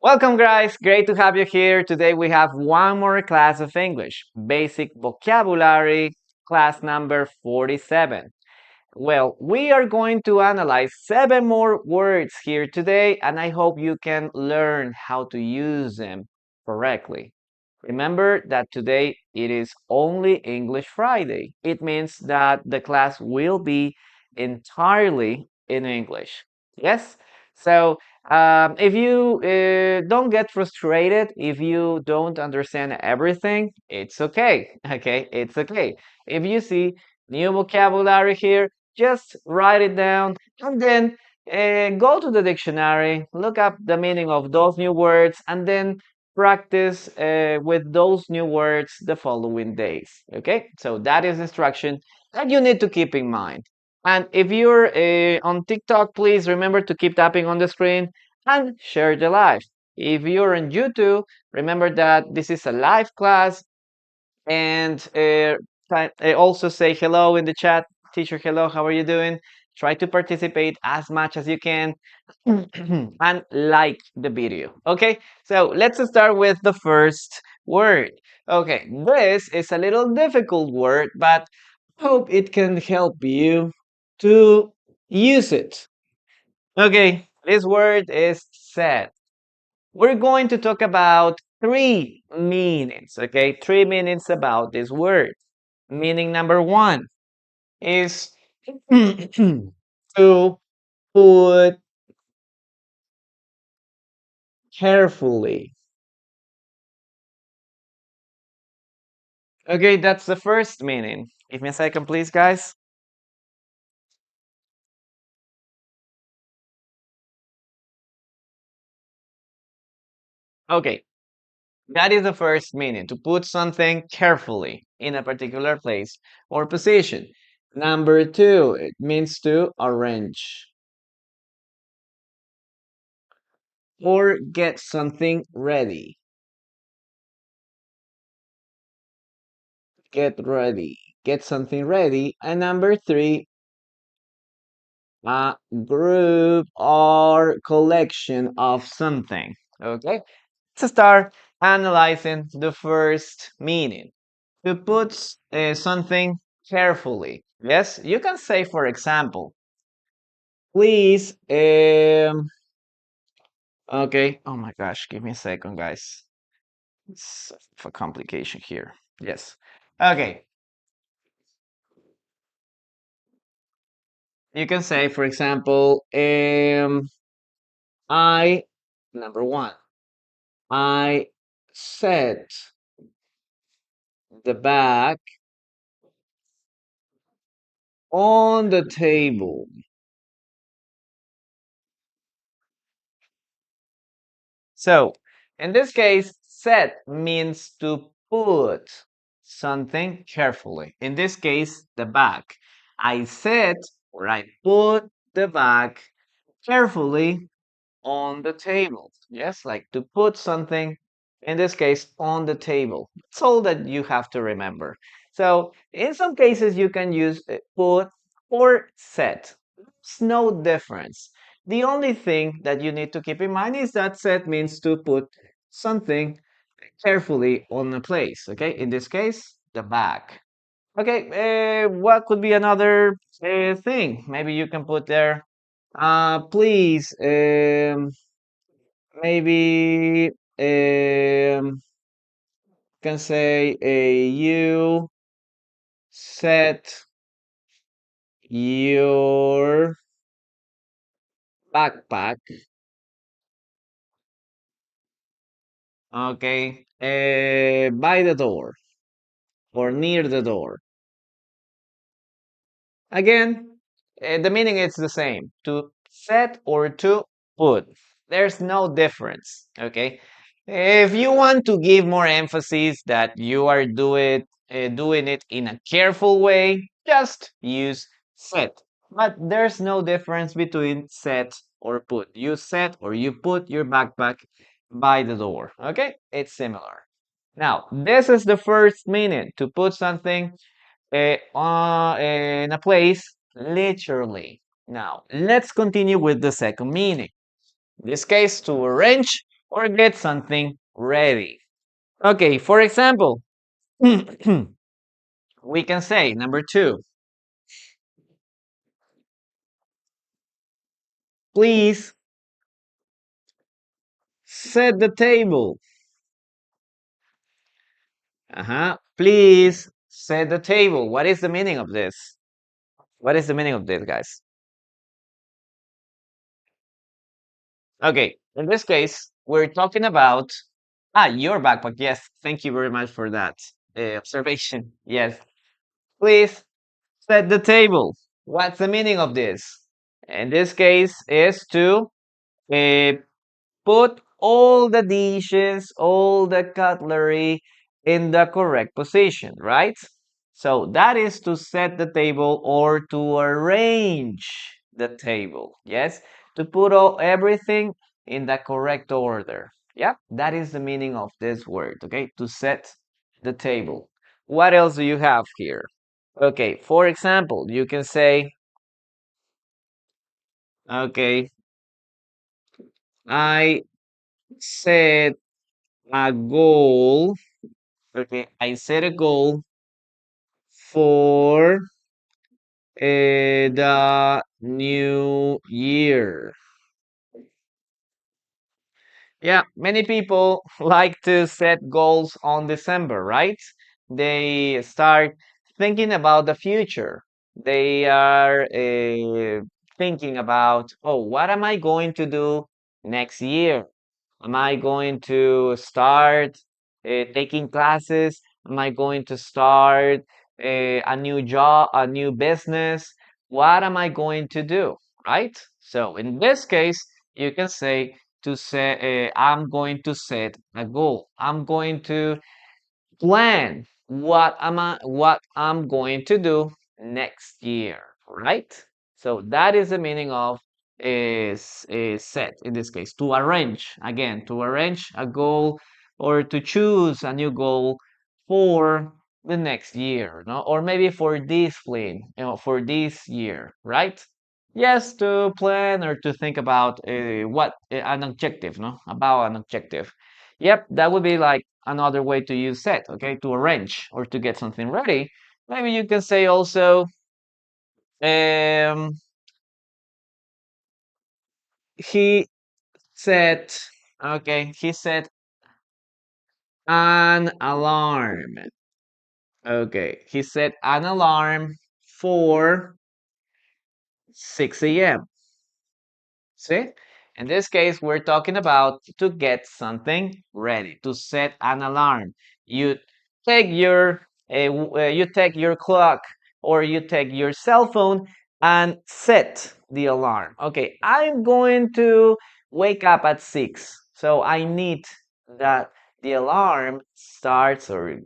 Welcome, guys. Great to have you here. Today we have one more class of English, basic vocabulary, class number 47. Well, we are going to analyze 7 more words here today, and I hope you can learn how to use them correctly. Remember that today it is only English Friday. It means that the class will be entirely in English. Yes? So, if you don't get frustrated, if you don't understand everything, it's okay. Okay, it's okay. If you see new vocabulary here, just write it down and then go to the dictionary, look up the meaning of those new words, and then practice with those new words the following days. Okay, so that is instruction that you need to keep in mind. And if you're on TikTok, please remember to keep tapping on the screen and share the live. If you're on YouTube, remember that this is a live class and also say hello in the chat. Teacher, hello, how are you doing? Try to participate as much as you can and like the video. Okay, so let's start with the first word. Okay, this is a little difficult word, but hope it can help you to use it. Okay, this word is said. We're going to talk about 3 meanings, okay? 3 meanings about this word. Meaning number 1 is to put carefully. Okay, that's the first meaning. Give me a second, please, guys. Okay, that is the first meaning, to put something carefully in a particular place or position. Number 2, it means to arrange or get something ready. Get ready. Get something ready. And number 3, a group or collection of something. Okay, let's start analyzing the first meaning. To put something carefully. Yes, you can say, for example, please. Okay. Oh my gosh, give me a second, guys. It's a complication here. Yes. Okay. You can say, for example, I, number 1, I set the bag on the table. So, in this case, set means to put something carefully. In this case, the bag. I set or I put the bag carefully on the table. Yes, like to put something, in this case, on the table. That's all that you have to remember. So in some cases, you can use put or set. It's no difference. The only thing that you need to keep in mind is that set means to put something carefully on a place. Okay, in this case, the bag. Okay, what could be another thing? Maybe you can put there, please, maybe can say you set your backpack, okay, by the door or near the door. Again, the meaning is the same, to set or to put. There's no difference, okay? If you want to give more emphasis that you are doing it in a careful way, just use set. But there's no difference between set or put. You set or you put your backpack by the door, okay? It's similar. Now, this is the first meaning, to put something in a place literally. Now, let's continue with the second meaning. In this case, to arrange or get something ready. Okay, for example, we can say number 2, please set the table. Please set the table. What is the meaning of this? What is the meaning of this, guys? Okay, in this case, we're talking about your backpack. Yes, thank you very much for that observation. Yes, please set the table. What's the meaning of this? In this case, is to uh, put all the dishes, all the cutlery in the correct position, right? So that is to set the table or to arrange the table. Yes, to put everything in the correct order. Yeah, that is the meaning of this word. Okay, to set the table. What else do you have here? Okay, for example, you can say, okay, I set a goal. Okay, I set a goal for the new year. Yeah, many people like to set goals on December, right? They start thinking about the future. They are thinking about, oh, what am I going to do next year? Am I going to start taking classes? Am I going to start a new job, a new business? What am I going to do? Right? So in this case, you can say to say, I'm going to set a goal. I'm going to plan what I'm going to do next year, right? So that is the meaning of is set in this case, to arrange, again, to arrange a goal or to choose a new goal for the next year, no? Or maybe for this plan, for this year, right? Yes, to plan or to think about what an objective, no? About an objective. Yep, that would be like another way to use set, okay? To arrange or to get something ready. Maybe you can say also, um, he set, okay, he set an alarm. Okay, he set an alarm for 6 a.m. See? In this case, we're talking about to get something ready, to set an alarm. You take you take your clock or you take your cell phone and set the alarm. Okay, I'm going to wake up at 6. So I need that the alarm starts or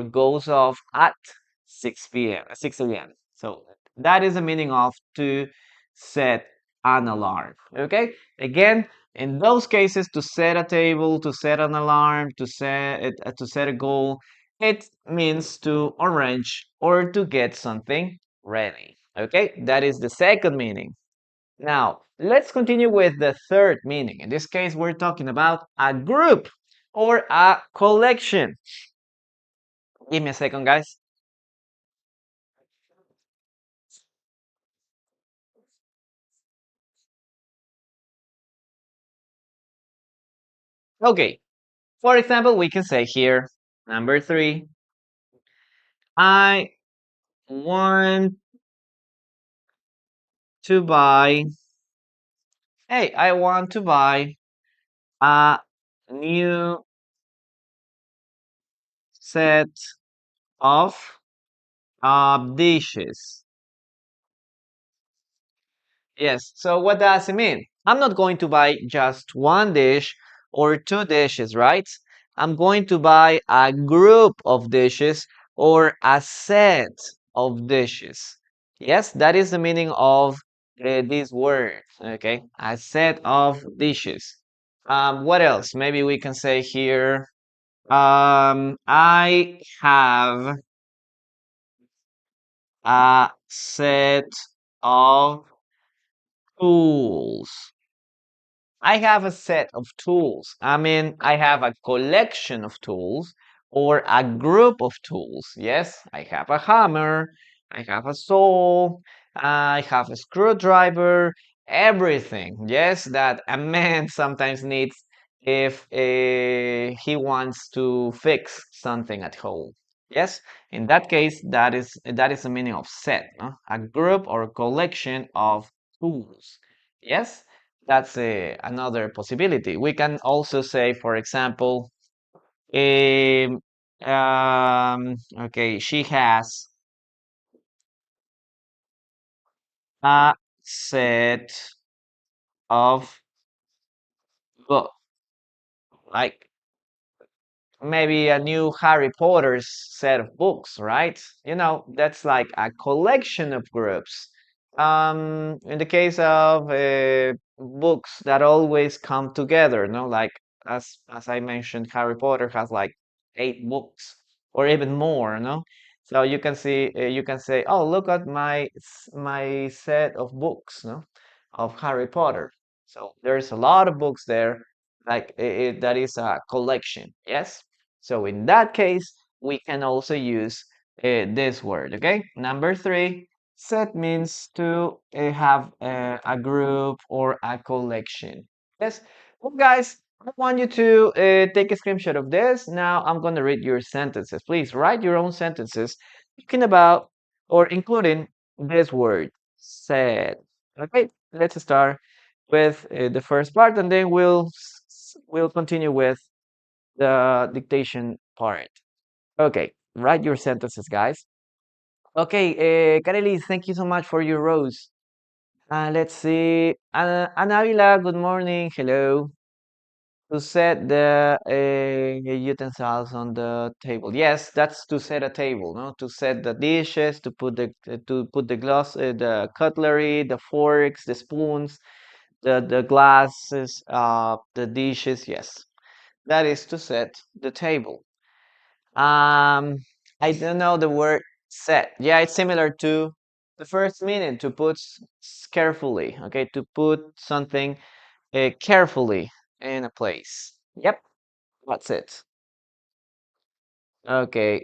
goes off at 6 p.m. 6 a.m. So that is the meaning of to set an alarm. Okay, again, in those cases, to set a table, to set an alarm, to set a goal, it means to arrange or to get something ready. Okay, that is the second meaning. Now let's continue with the third meaning. In this case, we're talking about a group or a collection. Give me a second, guys. Okay, for example, we can say here, number 3, I want to buy, hey, I want to buy a new set of dishes. Yes, so what does it mean? I'm not going to buy just one dish or two dishes, right? I'm going to buy a group of dishes or a set of dishes. Yes, that is the meaning of this word, okay? A set of dishes. What else? Maybe we can say here, I have a set of tools. I have a set of tools. I mean, I have a collection of tools or a group of tools. Yes, I have a hammer, I have a saw, I have a screwdriver, everything. Yes, that a man sometimes needs if he wants to fix something at home. Yes, in that case, that is the meaning of set, no? A group or collection of tools. Yes, that's another possibility. We can also say, for example, um, okay, she has a set of book, like maybe a new Harry Potter's set of books, right? That's like a collection of groups. In the case of books that always come together, no, like as I mentioned, Harry Potter has like 8 books or even more, no? So you can say, oh, look at my set of books, no, of Harry Potter. So there's a lot of books there, like that is a collection, yes? So in that case, we can also use this word, okay? Number 3, set means to have a group or a collection. Yes. Well, guys, I want you to take a screenshot of this. Now I'm going to read your sentences. Please write your own sentences talking about or including this word, said. Okay, let's start with the first part, and then we'll continue with the dictation part. Okay, write your sentences, guys. Okay, Kareli, thank you so much for your rose. Let's see. Anavila, good morning. Hello. To set the utensils on the table. Yes, that's to set a table, no? To set the dishes, to put the glass, the cutlery, the forks, the spoons, the glasses, the dishes. Yes, that is to set the table. Um, I don't know the word set. Yeah, it's similar to the first meaning, to put carefully. Okay, to put something carefully in a place. Yep, that's it. Okay,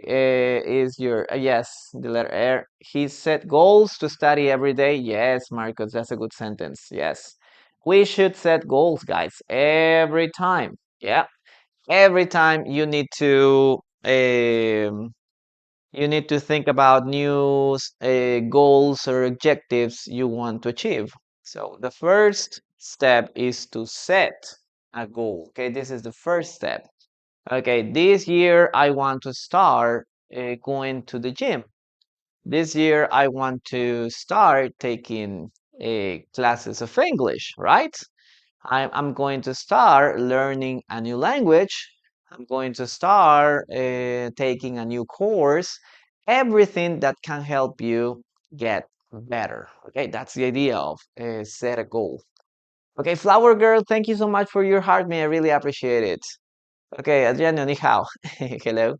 is your yes, the letter R. He set goals to study every day. Yes, Marcos, that's a good sentence. Yes, we should set goals, guys, every time. Yeah, every time you need to think about new goals or objectives you want to achieve. So the first step is to set a goal. Okay, this is the first step. Okay, this year I want to start going to the gym. This year I want to start taking classes of English, right? I'm going to start learning a new language. I'm going to start taking a new course. Everything that can help you get better. Okay, that's the idea of set a goal. Okay, Flower Girl, thank you so much for your heart, man. I really appreciate it. Okay, Adriano, ni hao. Hello.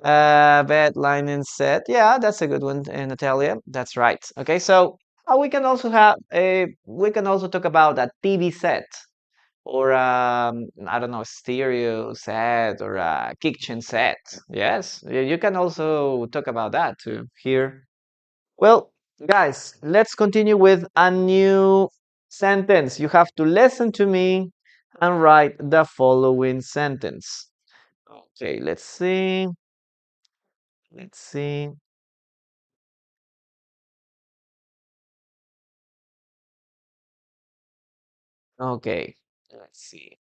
Bad line and set. Yeah, that's a good one, Natalia. That's right. Okay, so we can also talk about a TV set or I don't know, stereo set or a kitchen set. Yes, you can also talk about that too here. Well, guys, let's continue with a new sentence. You have to listen to me and write the following sentence. Okay, let's see. Let's see. Okay, let's see.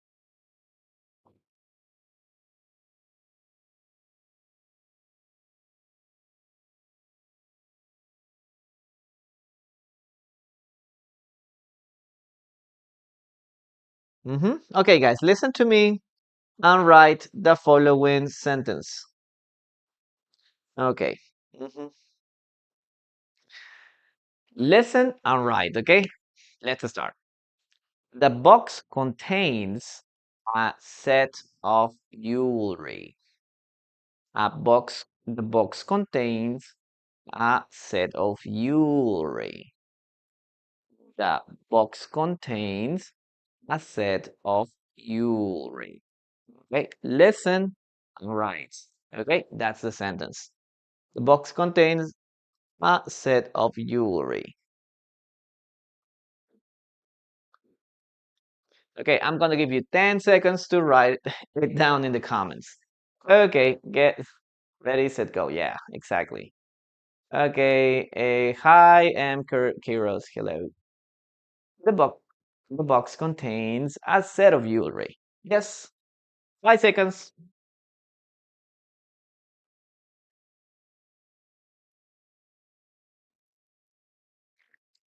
Okay, guys, listen to me and write the following sentence. Okay. hmm Listen and write, okay? Let's start. The box contains a set of jewelry. The box contains a set of jewelry. The box contains a set of jewelry. Okay, listen and write. Okay, that's the sentence. The box contains a set of jewelry. Okay, I'm gonna give you 10 seconds to write it down in the comments. Okay, get ready, set, go. Yeah, exactly. Okay, hi, I'm Kiros. Hello. The box, the box contains a set of jewelry. Yes, 5 seconds.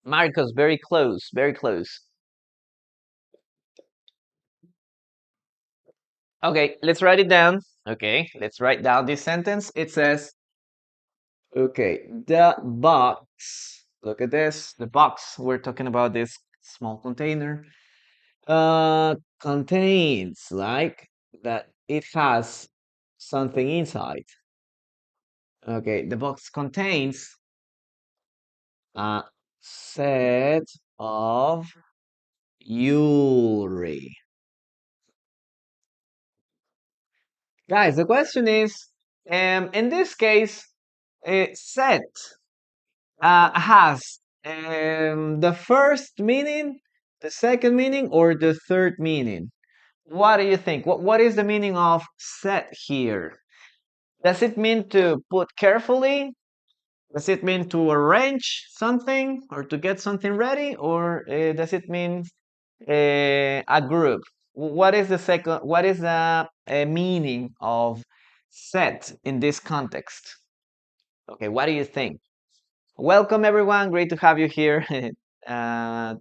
Marcos, very close, very close. Okay, let's write it down. Okay, let's write down this sentence. It says, okay, the box. Look at this. The box. We're talking about this small container. Contains like that it has something inside. Okay, the box contains a set of jewelry. Guys, the question is, in this case, set has the first meaning, the second meaning, or the third meaning? What do you think? What is the meaning of set here? Does it mean to put carefully? Does it mean to arrange something or to get something ready? Or does it mean a group? What is the second? What is the meaning of set in this context? Okay, what do you think? Welcome everyone. Great to have you here. uh,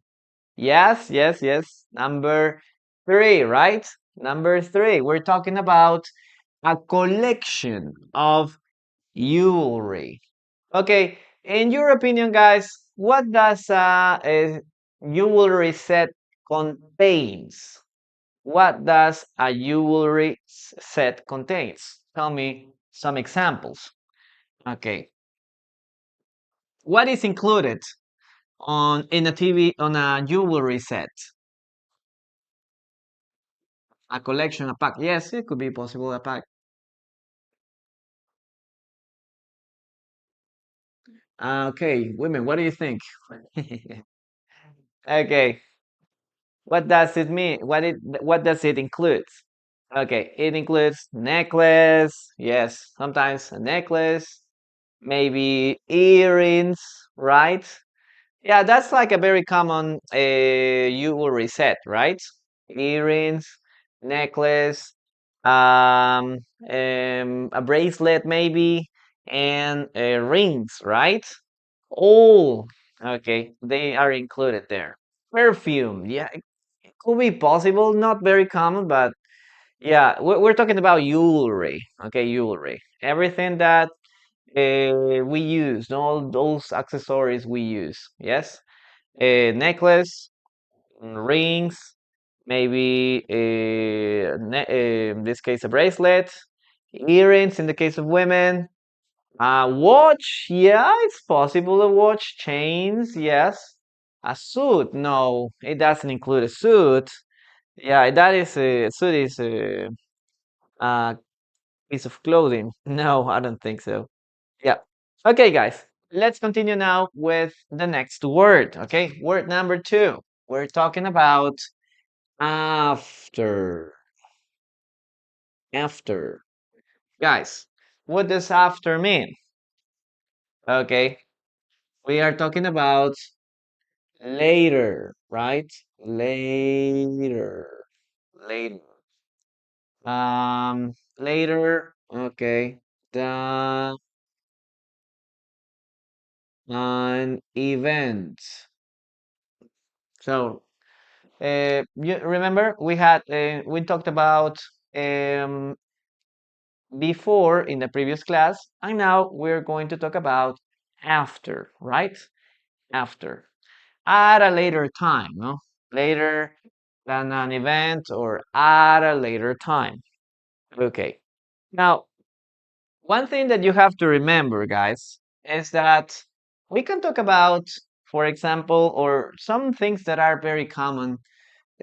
yes, yes, yes. Number three, right? Number three. We're talking about a collection of jewelry. Okay, in your opinion, guys, what does a jewelry set contains? What does a jewelry set contains? Tell me some examples. Okay, what is included on in a TV on a jewelry set? A collection, a pack. Yes, it could be possible a pack. Okay, women, what do you think? Okay, what does it mean? What does it include? Okay, it includes necklace. Yes, sometimes a necklace, maybe earrings, right? Yeah, that's like a very common jewelry set, right? Earrings, necklace, um, a bracelet maybe, and rings, right? Oh, okay, they are included there. Perfume, yeah, it could be possible, not very common, but yeah, we're talking about jewelry. Okay, jewelry. Everything that we use, all those accessories we use. Yes, a necklace, rings, maybe in this case a bracelet, earrings in the case of women, a watch. Yeah, it's possible a watch, chains. Yes, a suit. No, it doesn't include a suit. Yeah, that is a suit is a piece of clothing. No, I don't think so. Yeah. Okay, guys. Let's continue now with the next word. Okay, word number two. We're talking about after. After. Guys, what does after mean? Okay, we are talking about later, right? Later. Later. Later. Okay. The an event. So, you remember we talked about um, before in the previous class, and now we're going to talk about after, right? After, at a later time, no? Later than an event or at a later time. Okay. Now, one thing that you have to remember, guys, is that we can talk about, for example, or some things that are very common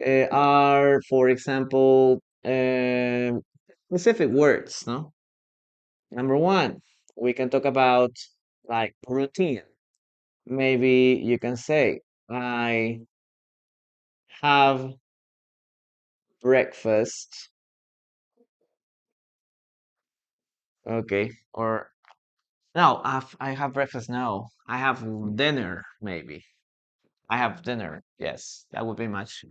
are, for example, specific words, no? Number one, we can talk about like routine. Maybe you can say, I have breakfast. Okay. Or no, I have breakfast. No, I have dinner. Maybe I have dinner. Yes, that would be much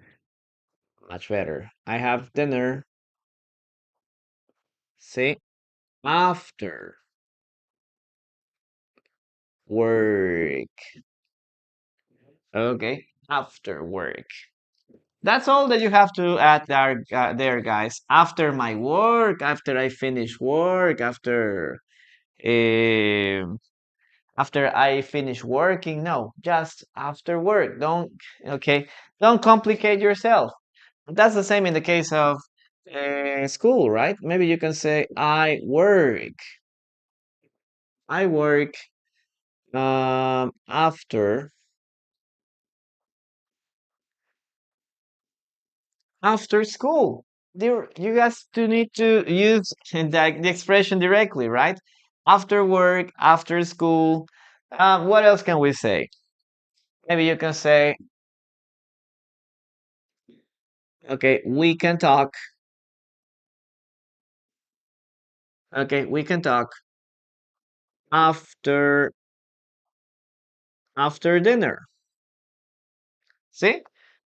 better. I have dinner. See, after work. Okay, after work. That's all that you have to add there, guys. After my work, after I finish work, um after I finish working. No, just after work. Okay, don't complicate yourself. That's the same in the case of school, right? Maybe you can say, I work after school. You guys do need to use the expression directly, right? After work, after school. What else can we say? Maybe you can say, okay, we can talk. Okay, we can talk after dinner. See?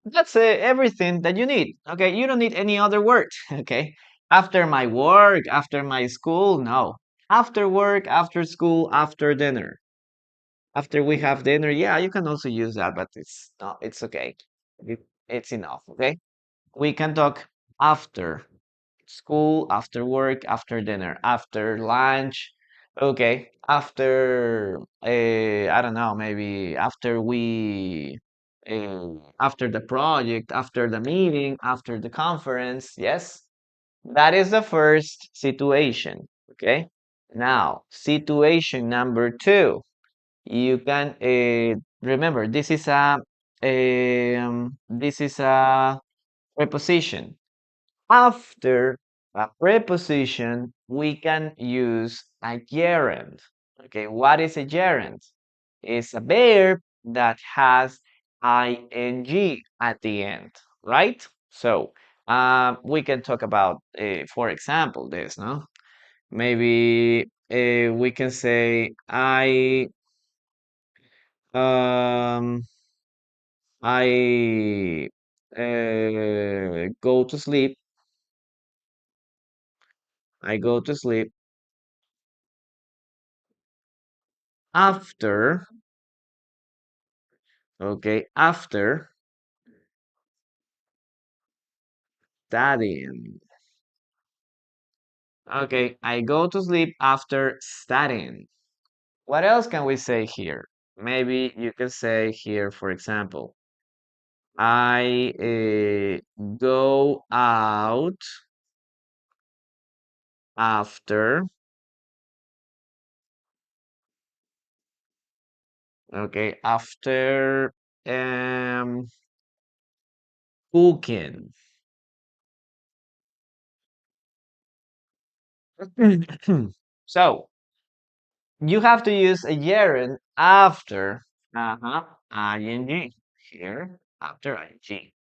That's everything that you need. Okay, you don't need any other word. Okay, after my work, after my school, no. After work, after school, after dinner. After we have dinner, yeah, you can also use that, but it's okay. It's enough, okay? We can talk after school, after work, after dinner, after lunch, okay, after I don't know, maybe after the project, after the meeting, after the conference, yes? That is the first situation, okay? Now, situation number two. You can remember this is a preposition. After a preposition, we can use a gerund. Okay, what is a gerund? It's a verb that has ing at the end, right? So we can talk about, for example, this, no? Maybe we can say um, I go to sleep. I go to sleep after, okay, after studying. Okay, I go to sleep after studying. What else can we say here? Maybe you can say here, for example, I go out after, okay, after um, cooking. So, you have to use a gerund after ing here, after ing.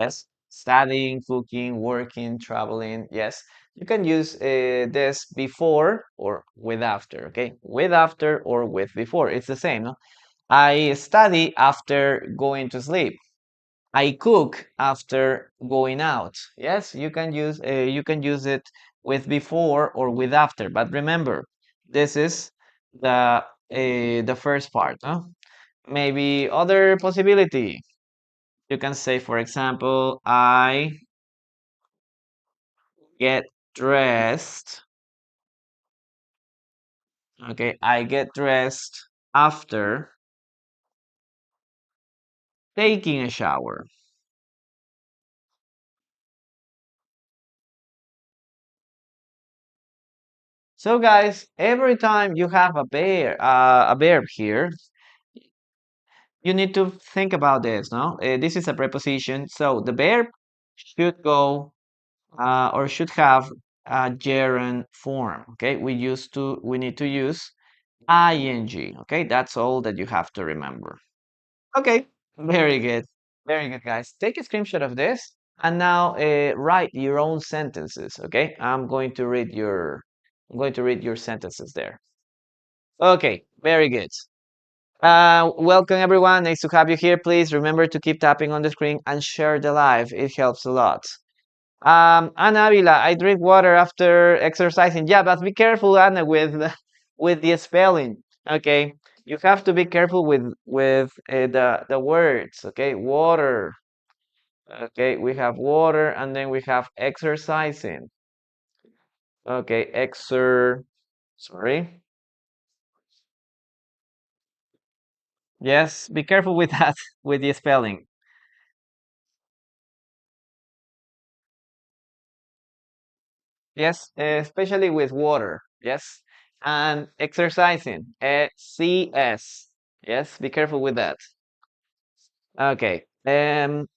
Yes, studying, cooking, working, traveling. Yes, you can use this before or with after. Okay, with after or with before. It's the same. No? I study after going to sleep. I cook after going out. Yes, you can use it with before or with after. But remember, this is the first part. No? Maybe other possibility. You can say, for example, I get dressed. Okay, I get dressed after taking a shower. So guys, every time you have a verb here, you need to think about this, no? This is a preposition, so the verb should go or should have a gerund form. Okay, we need to use ing. Okay, that's all that you have to remember. Okay, very good. Very good, guys. Take a screenshot of this and now write your own sentences. Okay, I'm going to read your sentences there. Okay, very good. Welcome everyone. Nice to have you here. Please remember to keep tapping on the screen and share the live. It helps a lot. Ana Avila, I drink water after exercising. Yeah, but be careful, Ana, with with the spelling. Okay, you have to be careful with the words. Okay, water. Okay, we have water, and then we have exercising. Okay, Sorry. Yes, be careful with that, with the spelling. Yes, especially with water. Yes, and exercising. CS. Yes, be careful with that. Okay. Don't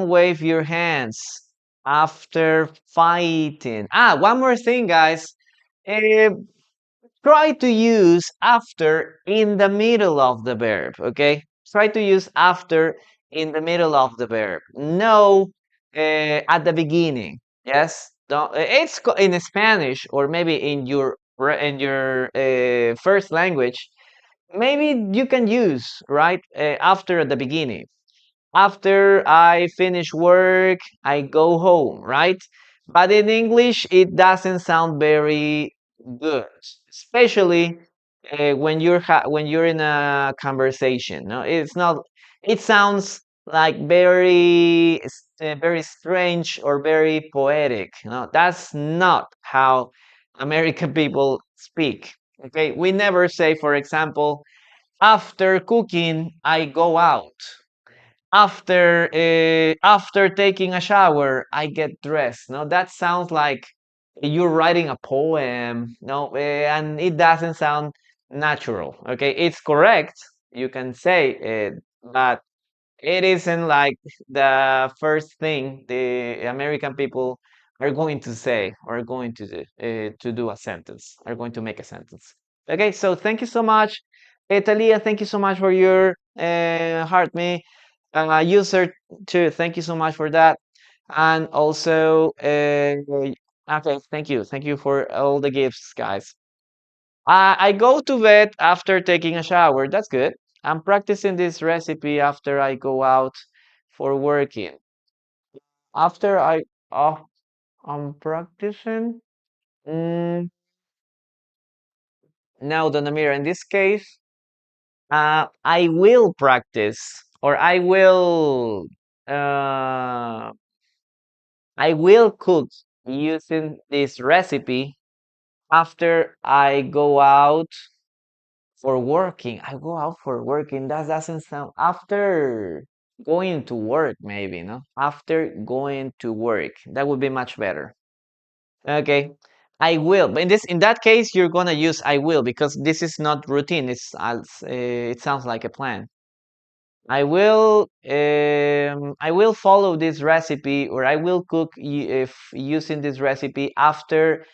wave your hands after fighting. One more thing, guys. Uh, Try to use after in the middle of the verb, okay? Try to use after in the middle of the verb. No, at the beginning. Yes, don't. In Spanish or maybe in your first language. Maybe you can use right after at the beginning. After I finish work, I go home, right? But in English, it doesn't sound very good, especially when you're in a conversation. No, it's not. It sounds like very strange or very poetic. No, that's not how American people speak. Okay, we never say, for example, after cooking, I go out after taking a shower I get dressed. No, that sounds like you're writing a poem. No, and it doesn't sound natural. Okay, it's correct, you can say it, but it isn't like the first thing the American people are going to say or going to do a sentence, are going to make a sentence. Okay, so thank you so much, Talia. Thank you so much for your heart me user too. Thank you so much for that, and also okay, thank you for all the gifts, guys. I go to bed after taking a shower. That's good. I'm practicing this recipe after I go out for working. After oh, I'm practicing. Mm, no, Donamira, in this case, I will practice or uh, I will cook using this recipe after I go out for working. I go out for working. That doesn't sound after going to work, maybe, no? After going to work. That would be much better. Okay. I will. But in that case, you're gonna use I will because this is not routine. It sounds like a plan. I will follow this recipe or I will cook if using this recipe after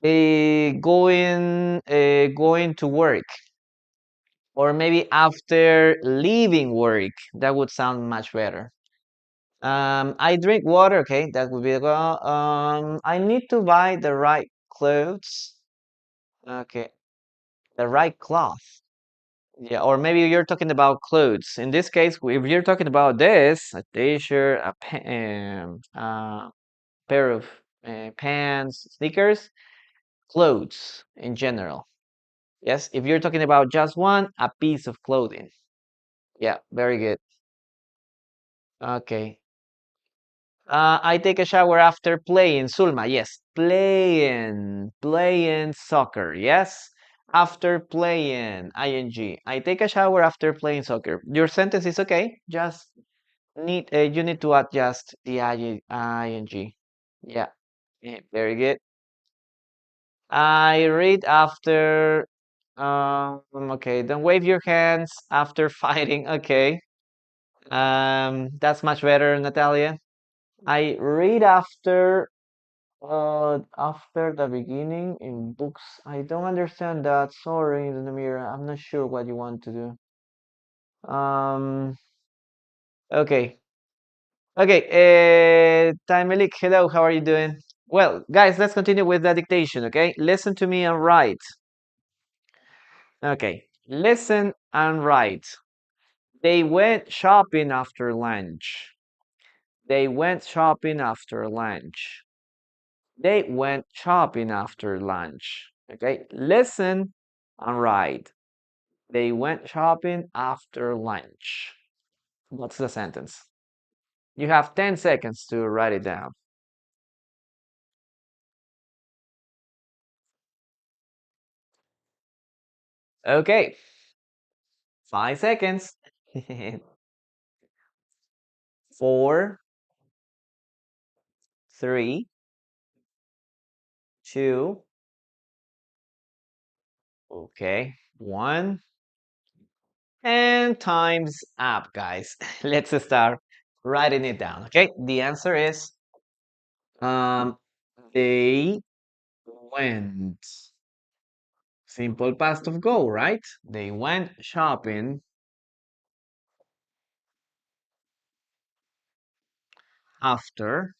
going to work or maybe after leaving work. That would sound much better. I drink water. Okay, that would be I need to buy the right clothes. Okay, the right cloth. Yeah, or maybe you're talking about clothes. In this case, if you're talking about this, a t-shirt, pair of pants, sneakers, clothes in general. Yes, if you're talking about just one, a piece of clothing. Yeah, very good. Okay. I take a shower after playing. Sulma, yes, playing soccer. Yes, after playing, ing. I take a shower after playing soccer. Your sentence is okay. Just you need to adjust the ing. Yeah, very good. I read after. Okay, don't wave your hands after fighting. Okay. That's much better, Natalia. I read after the beginning in books. I don't understand that. Sorry, Namira. I'm not sure what you want to do. Okay. Okay, Malik, hello, how are you doing? Well, guys, let's continue with the dictation, okay? Listen to me and write. Okay, listen and write. They went shopping after lunch. They went shopping after lunch. They went shopping after lunch. Okay, listen and write. They went shopping after lunch. What's the sentence? You have 10 seconds to write it down. Okay, 5 seconds. Four, three, two, okay, one, and time's up, guys. Let's start writing it down. Okay, the answer is um they went. Simple past of go, right? They went shopping after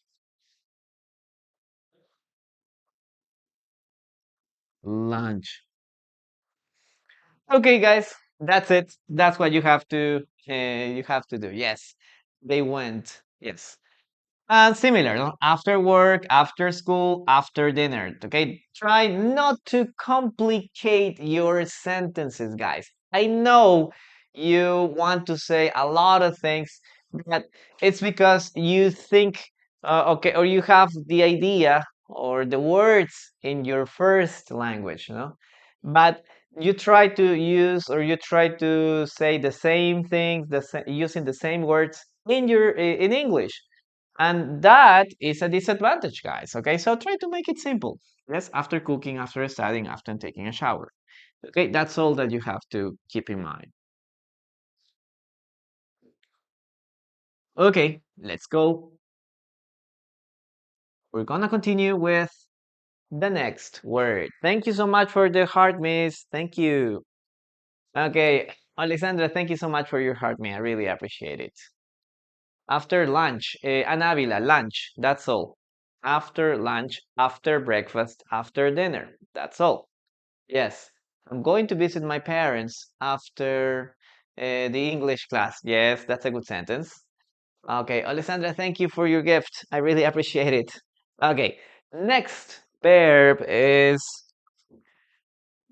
lunch. Okay, guys, that's it. That's what you have to do. Yes, they went. Yes. And similar, no? After work, after school, after dinner. Okay, try not to complicate your sentences, guys. I know you want to say a lot of things, but it's because you think, okay, or you have the idea or the words in your first language, you know, but you try to use or you try to say the same things, using the same words in in English, and that is a disadvantage, guys. Okay, so try to make it simple. Yes, after cooking, after studying, after taking a shower. Okay, that's all that you have to keep in mind. Okay, let's go. We're gonna continue with the next word. Thank you so much for the heart, miss. Thank you. Okay, Alexandra, thank you so much for your heart, me. I really appreciate it. After lunch, Anavila, lunch. That's all. After lunch, after breakfast, after dinner. That's all. Yes, I'm going to visit my parents after the English class. Yes, that's a good sentence. Okay, Alessandra, thank you for your gift. I really appreciate it. Okay, next verb is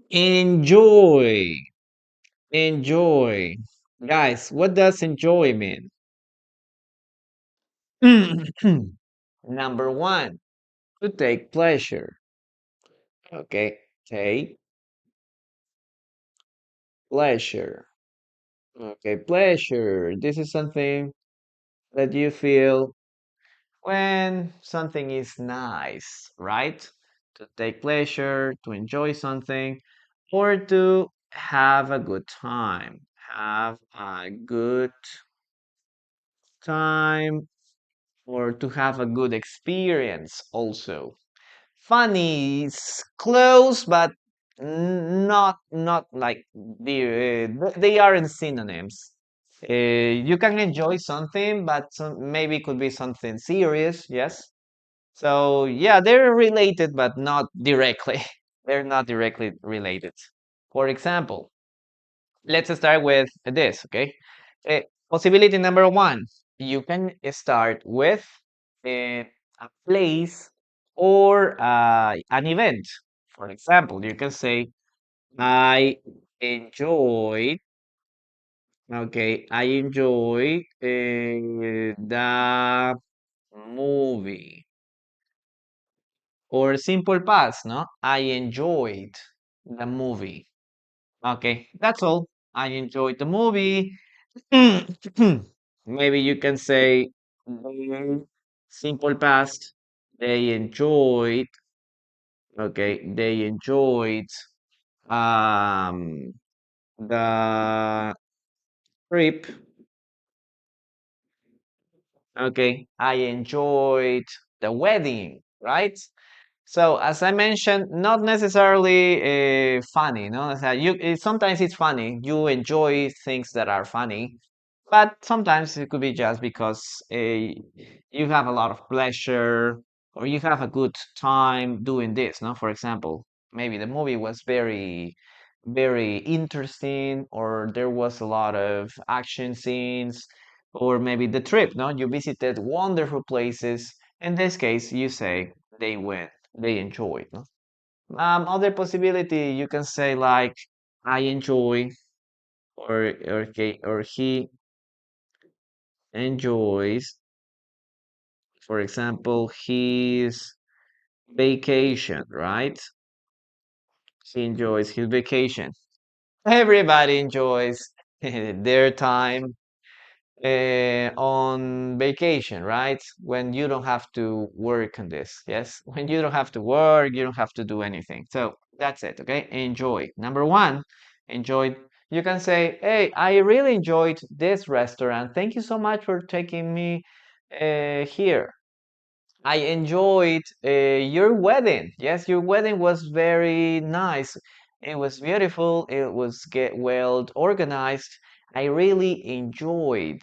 enjoy. Enjoy. Guys, what does enjoy mean? Number one, to take pleasure. Okay, take pleasure. Okay, pleasure. This is something that you feel when something is nice, right? To take pleasure, to enjoy something, or to have a good time. Have a good time, or to have a good experience also. Funny is close, but not like they aren't synonyms. You can enjoy something, but maybe it could be something serious, yes. So yeah, they're related, but not directly. They're not directly related. For example, let's start with this, okay? Uh, Possibility number one, you can start with a place or an event. For example, you can say, I enjoyed, okay, I enjoyed the movie. Or simple past, no? I enjoyed the movie. Okay, that's all. I enjoyed the movie. Maybe you can say they, simple past. They enjoyed. Okay, they enjoyed. um, the trip. Okay, I enjoyed the wedding, right? So as I mentioned, not necessarily funny, no? So sometimes it's funny. You enjoy things that are funny, but sometimes it could be just because you have a lot of pleasure or you have a good time doing this, no? For example, maybe the movie was very interesting, or there was a lot of action scenes, or maybe the trip, no? You visited wonderful places. In this case, you say they went, they enjoyed, no? Other possibility, you can say like, I enjoy, or okay, or he enjoys, for example, his vacation, right? He enjoys his vacation. Everybody enjoys their time on vacation, right? When you don't have to work on this. Yes, when you don't have to work, you don't have to do anything. So that's it. Okay, enjoy. Number one, enjoy. You can say, "Hey, I really enjoyed this restaurant. Thank you so much for taking me here. I enjoyed your wedding. Yes, your wedding was very nice. It was beautiful. It was get well organized. I really enjoyed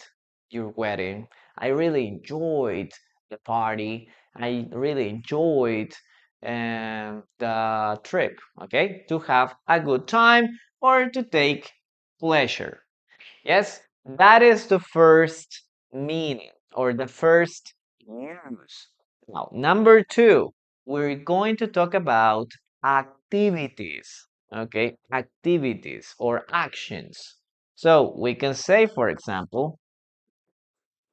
your wedding. I really enjoyed the party. I really enjoyed the trip. Okay, to have a good time or to take pleasure. Yes, that is the first meaning or the first use. Now, number two, we're going to talk about activities. Okay, activities or actions. So we can say, for example,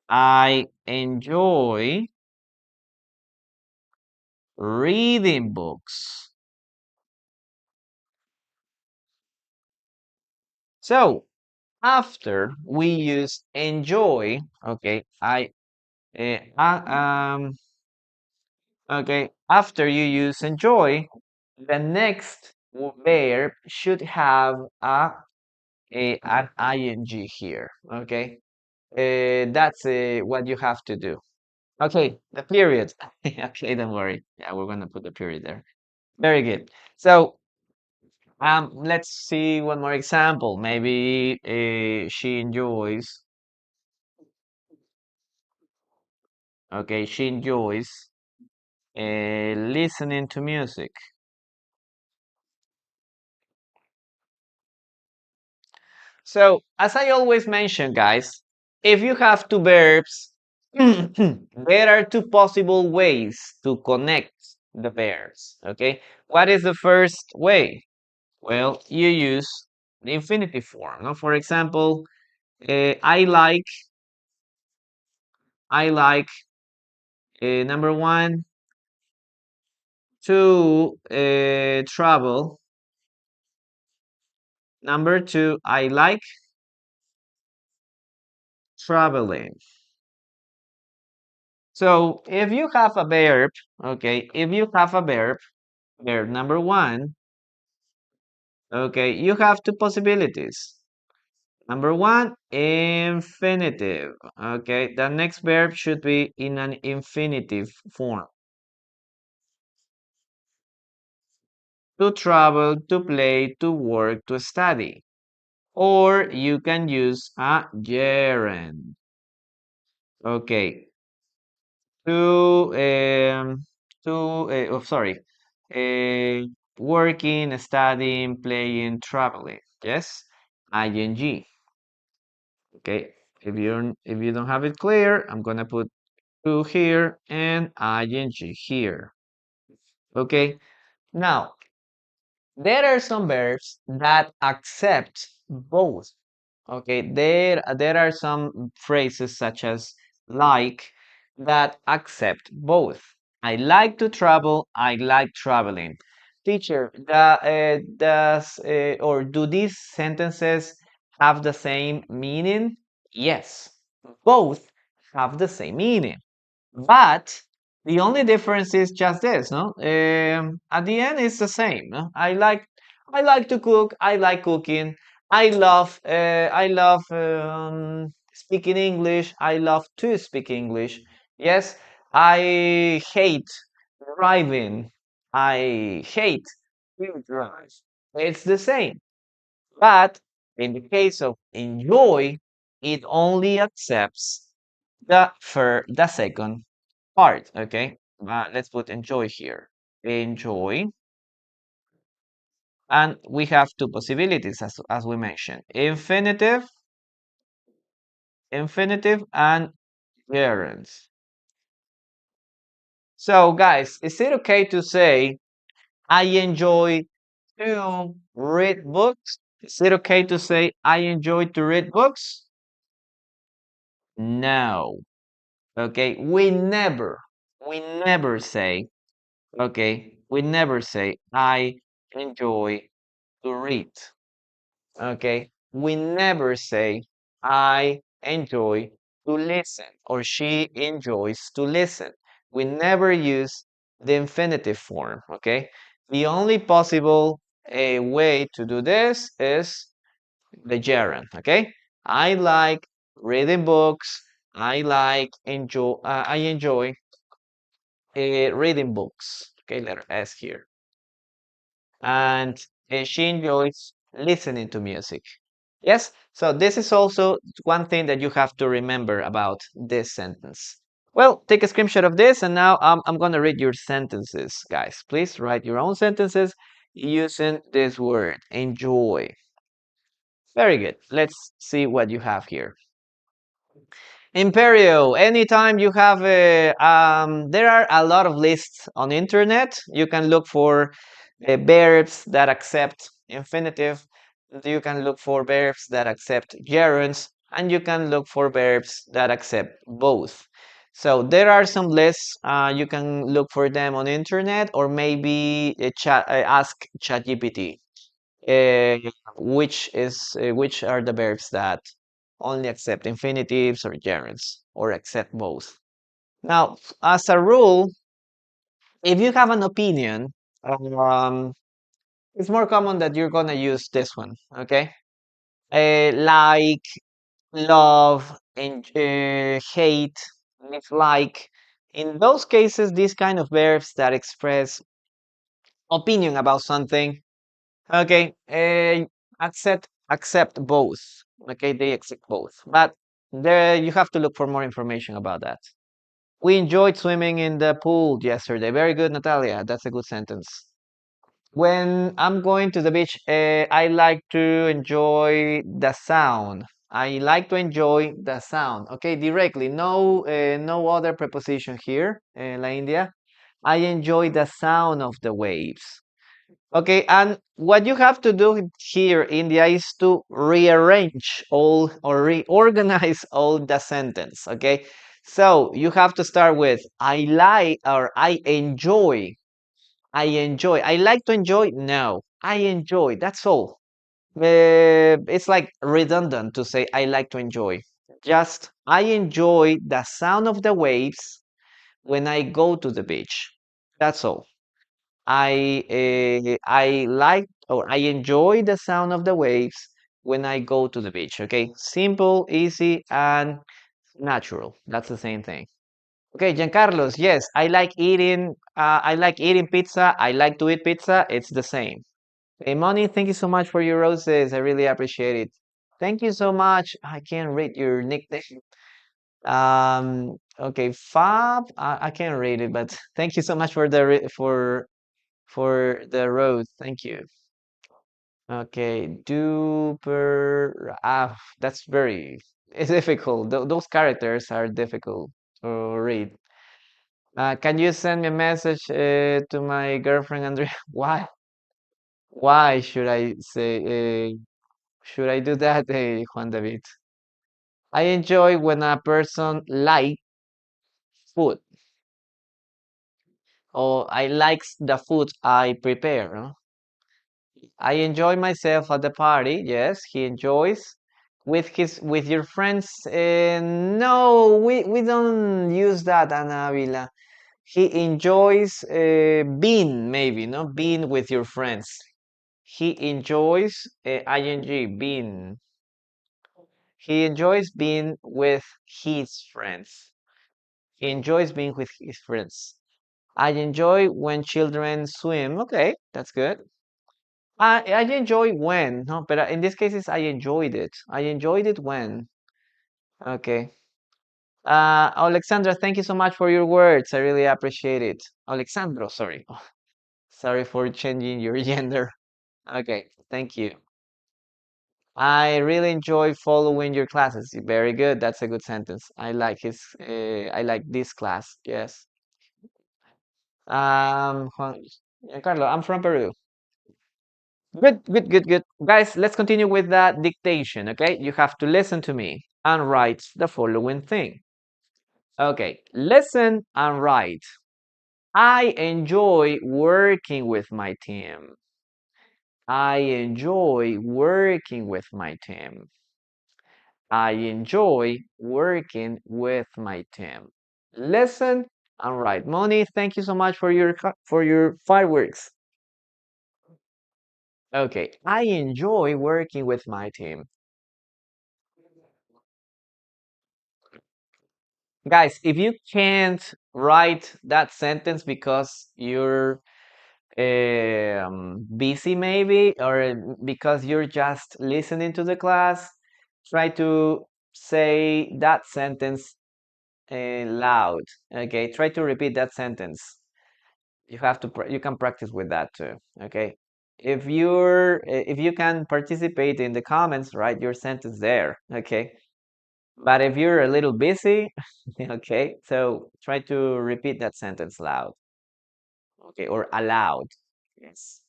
I enjoy reading books. So after we use enjoy, okay, uh, I um okay, after you use enjoy, the next verb should have an ing here. Okay, that's what you have to do. Okay, the period. Okay, don't worry. Yeah, we're gonna put the period there. Very good. So let's see one more example. Maybe she enjoys. Okay, she enjoys listening to music. So, as I always mention, guys, if you have two verbs, there are two possible ways to connect the verbs. Okay, what is the first way? Well, you use the infinitive form. No? For example, I like, number one, to travel. Number two, I like traveling. So if you have a verb, okay, if you have a verb number one, okay, you have two possibilities. Number one, infinitive. Okay, the next verb should be in an infinitive form. To travel, to play, to work, to study. Or you can use a gerund. Okay, to sorry, uh, working, studying, playing, traveling. Yes, ing. Okay, if you don't have it clear, I'm gonna put to here and ing here. Okay, now there are some verbs that accept both. Okay, there are some phrases such as like that accept both. I like to travel. I like traveling. Teacher, or do these sentences have the same meaning? Yes, both have the same meaning. But the only difference is just this, no? At the end, it's the same. No? I like to cook. I like cooking. I love speaking English. I love to speak English. Yes, I hate driving. I hate to drive. It's the same. But in the case of enjoy, it only accepts the second part. Okay, let's put enjoy here. Enjoy, and we have two possibilities as we mentioned: infinitive, and gerunds. So, guys, is it okay to say I enjoy to read books? Is it okay to say I enjoy to read books? No. Okay, we never say, okay, we never say I enjoy to read. Okay, we never say I enjoy to listen or she enjoys to listen. We never use the infinitive form. Okay, the only possible way to do this is the gerund. Okay, I like reading books. I enjoy reading books. Okay, letter S here, and she enjoys listening to music. Yes, so this is also one thing that you have to remember about this sentence. Well, take a screenshot of this, and now I'm going to read your sentences, guys. Please write your own sentences using this word, enjoy. Very good. Let's see what you have here. Imperio, anytime you have there are a lot of lists on internet. You can look for verbs that accept infinitive. You can look for verbs that accept gerunds, and you can look for verbs that accept both. So there are some lists. You can look for them on internet, or maybe ask ChatGPT uh, which are the verbs that only accept infinitives or gerunds or accept both. Now, as a rule, if you have an opinion, um, it's more common that you're gonna use this one. Okay, like, love, and hate, dislike. In those cases, these kind of verbs that express opinion about something. Okay, accept both. Okay, they accept both, but there you have to look for more information about that. We enjoyed swimming in the pool yesterday. Very good, Natalia. That's a good sentence. When I'm going to the beach, I like to enjoy the sound. I like to enjoy the sound. Okay, directly. No, no other preposition here, La India. I enjoy the sound of the waves. Okay, and what you have to do here, India, is to rearrange all or reorganize all the sentence. Okay, so you have to start with I like or I enjoy. I enjoy. I like to enjoy. No, I enjoy. That's all. It's like redundant to say I like to enjoy. Just I enjoy the sound of the waves when I go to the beach. That's all. I like or I enjoy the sound of the waves when I go to the beach. Okay, simple, easy, and natural. That's the same thing. Okay, Giancarlos, yes, I like eating. I like eating pizza. I like to eat pizza. It's the same. Hey, Moni, thank you so much for your roses. I really appreciate it. Thank you so much. I can't read your nickname. Okay, Fab. I can't read it, but thank you so much for the for the road. Thank you. Okay, duper. That's very it's difficult. Those characters are difficult to read. Can you send me a message to my girlfriend Andrea? Why? Why should I say? Should I do that, Juan David? I enjoy when a person like food, or I likes the food I prepare. No? I enjoy myself at the party. Yes, he enjoys with your friends. No, we don't use that, Ana Avila. He enjoys being maybe no being with your friends. he enjoys ing being. He enjoys being with his friends. He enjoys being with his friends. I enjoy when children swim. Okay, that's good. I enjoy when, no, but in this case, it's I enjoyed it. I enjoyed it when. Okay. Alexandra, thank you so much for your words. I really appreciate it. Alexandro, sorry. Sorry for changing your gender. Okay, thank you. I really enjoy following your classes. Very good. That's a good sentence. I like this class. Yes. Carlo, I'm from Peru. Good, good, good, good. Guys, let's continue with the dictation, okay? You have to listen to me and write the following thing. Okay, listen and write. I enjoy working with my team. I enjoy working with my team. I enjoy working with my team. Listen and write. Moni, thank you so much for your fireworks. Okay, I enjoy working with my team. Guys, if you can't write that sentence because you're busy maybe, or because you're just listening to the class, try to say that sentence loud. Okay, try to repeat that sentence. You can practice with that too. Okay, if you can participate in the comments, write your sentence there. Okay, but if you're a little busy, okay, so try to repeat that sentence loud. Okay, or aloud. Yes.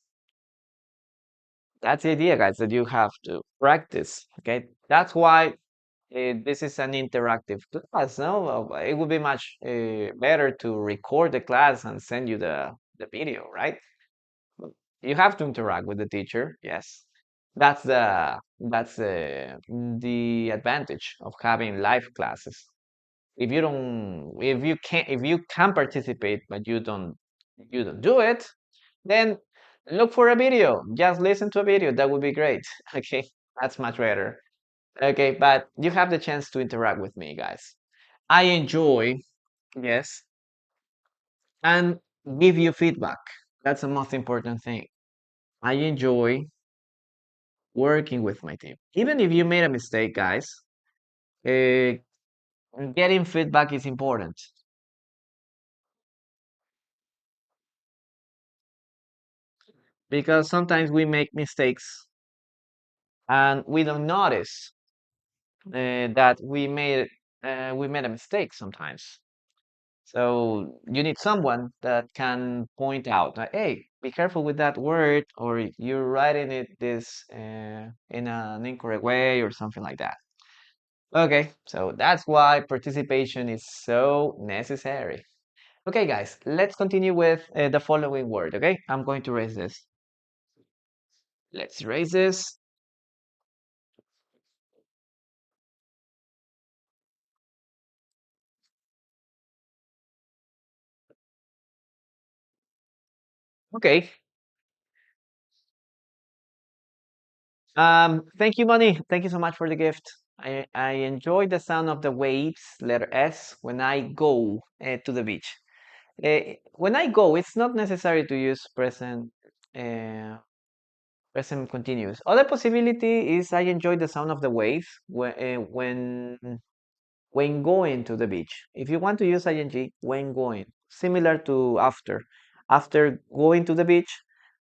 That's the idea, guys, that you have to practice. Okay, that's why this is an interactive class. No, it would be much better to record the class and send you the video, right? You have to interact with the teacher. Yes, that's the advantage of having live classes. If you can participate but you don't do it, then look for a video. Just listen to a video. That would be great. Okay, that's much better. Okay, but you have the chance to interact with me, guys. I enjoy, yes, and give you feedback. That's the most important thing. I enjoy working with my team. Even if you made a mistake, guys, uh, getting feedback is important because sometimes we make mistakes and we don't notice that we made a mistake sometimes. So you need someone that can point out, hey, be careful with that word, or you're writing it this in an incorrect way, or something like that. Okay, so that's why participation is so necessary. Okay, guys, let's continue with the following word. Okay, I'm going to raise this. Let's raise this. Okay. Thank you, Money. Thank you so much for the gift. I enjoy the sound of the waves, letter S, when I go to the beach. When I go, it's not necessary to use uh, present continuous. Other possibility is I enjoy the sound of the waves when going to the beach. If you want to use ing, when going, similar to after. After going to the beach,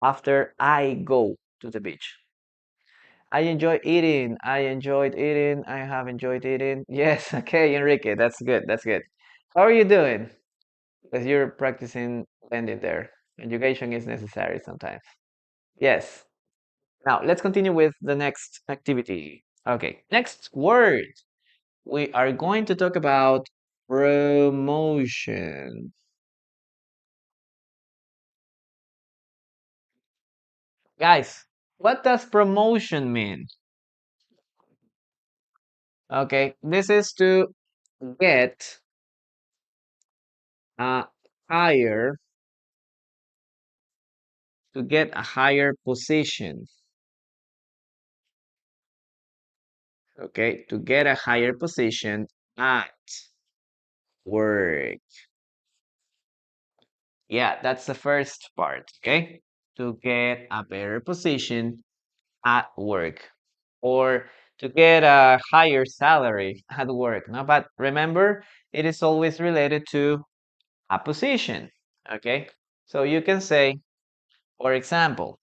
after I go to the beach. I enjoy eating. I enjoyed eating. I have enjoyed eating. Yes, okay, Enrique, that's good. That's good. How are you doing? Because you're practicing blending there. Education is necessary sometimes. Yes. Now, let's continue with the next activity. Okay, next word. We are going to talk about promotion. Guys, what does promotion mean? Okay, this is to get a higher to get a higher position. Okay, to get a higher position at work. Yeah, that's the first part, okay? To get a better position at work or to get a higher salary at work. No, but remember, it is always related to a position, okay? So you can say, for example,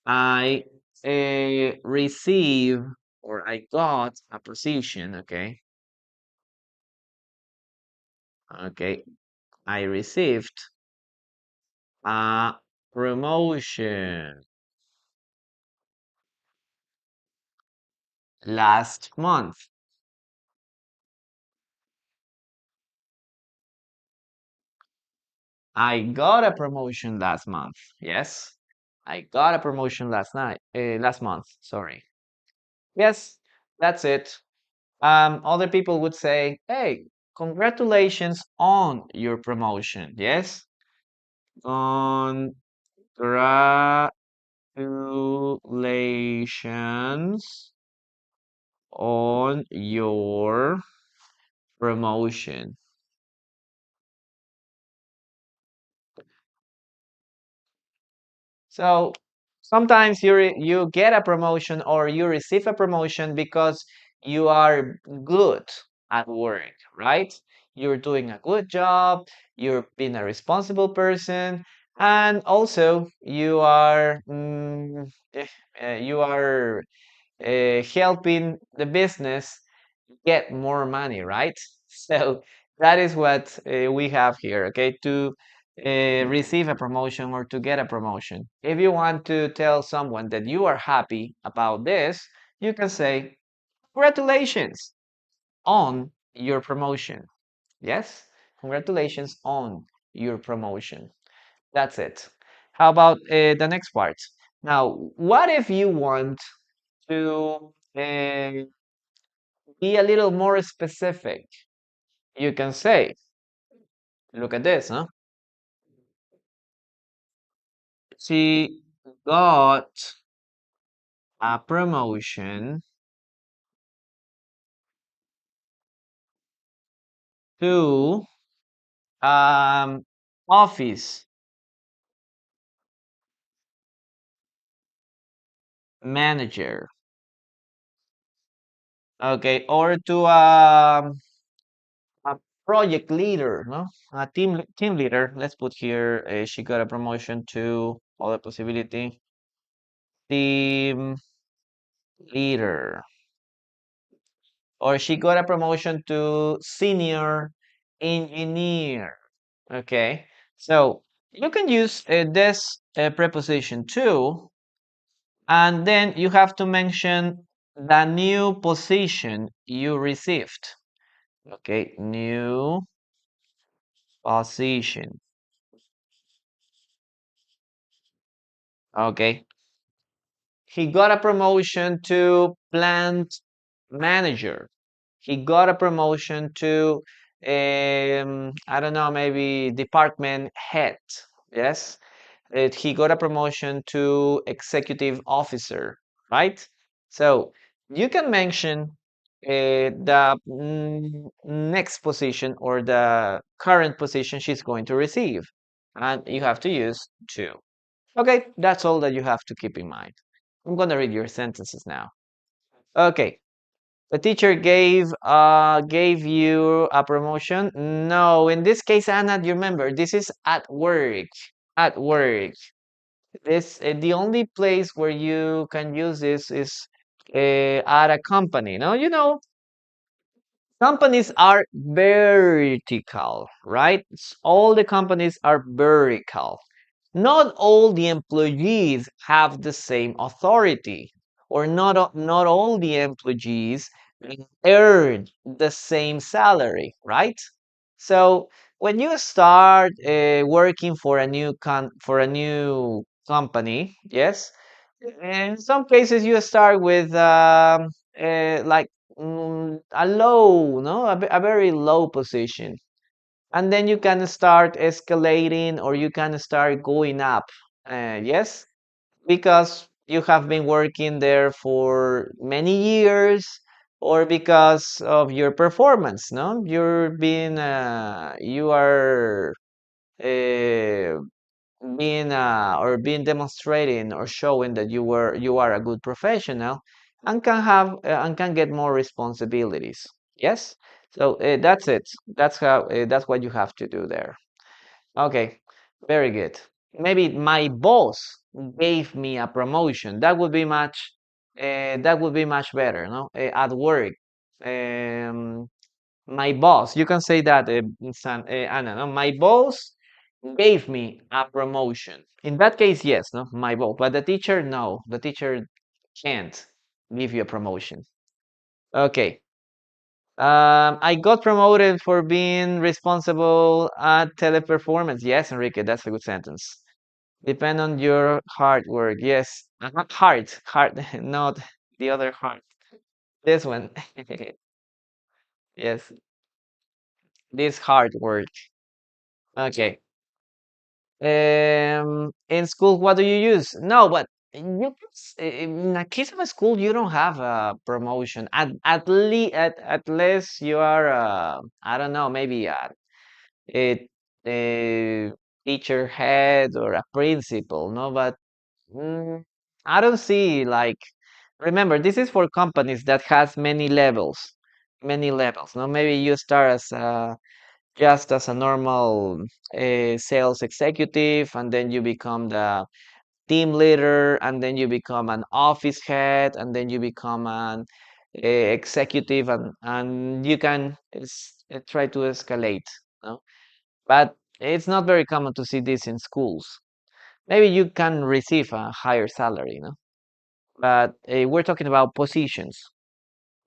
I receive or I got a position, okay? Okay, I received a promotion last month. I got a promotion last month. Yes, I got a promotion last month. Sorry. Yes, that's it. Other people would say, "Hey, congratulations on your promotion." Yes, congratulations on your promotion. So sometimes you get a promotion or you receive a promotion because you are good at work, right? You're doing a good job, you're being a responsible person, and also you are helping the business get more money, right? So that is what we have here, okay? To receive a promotion or to get a promotion. If you want to tell someone that you are happy about this, you can say, congratulations on your promotion. Yes? Congratulations on your promotion. That's it. How about the next part? Now, what if you want to be a little more specific? You can say, look at this, huh? She got a promotion to um office manager. Okay, or to a project leader, no? A team leader. Let's put here she got a promotion to other possibility. Team leader. Or she got a promotion to senior engineer. Okay, so you can use this preposition too, and then you have to mention the new position you received. Okay, new position. Okay, he got a promotion to plant manager. He got a promotion to, I don't know, maybe department head. Yes, he got a promotion to executive officer, right? So you can mention the next position or the current position she's going to receive, and you have to use to. Okay, that's all that you have to keep in mind. I'm gonna read your sentences now. Okay, the teacher gave you a promotion. No, in this case, Anna, you remember this is at work. At work. This the only place where you can use this is at a company. No, you know, companies are vertical, right? All the companies are vertical. Not all the employees have the same authority, or not all the employees earn the same salary, right? So when you start working for a new company, yes, in some cases you start with like a low, no, a very low position, and then you can start escalating or you can start going up. Yes, because you have been working there for many years, or because of your performance, no? You are uh, being or being demonstrating or showing that you are a good professional and can have and can get more responsibilities. Yes, so that's it. That's what you have to do there. Okay, very good. Maybe my boss gave me a promotion. That would be much better, no? At work. Um, my boss, you can say that, Anna, no? My boss gave me a promotion. In that case, yes, no, my boss. But the teacher, no, the teacher can't give you a promotion. Okay. I got promoted for being responsible at teleperformance. Yes, Enrique, that's a good sentence. Depend on your hard work. Yes, heart, not the other heart. This one. Yes, this hard work. Okay. In school, what do you use? No, but in a case of a school, you don't have a promotion. At least you are, I don't know, maybe a, a teacher head or a principal, no? But mm, I don't see like. Remember, this is for companies that has many levels. No, maybe you start as just as a normal sales executive, and then you become the team leader, and then you become an office head, and then you become an executive, and you can try to escalate. No? But it's not very common to see this in schools. Maybe you can receive a higher salary, no? But we're talking about positions.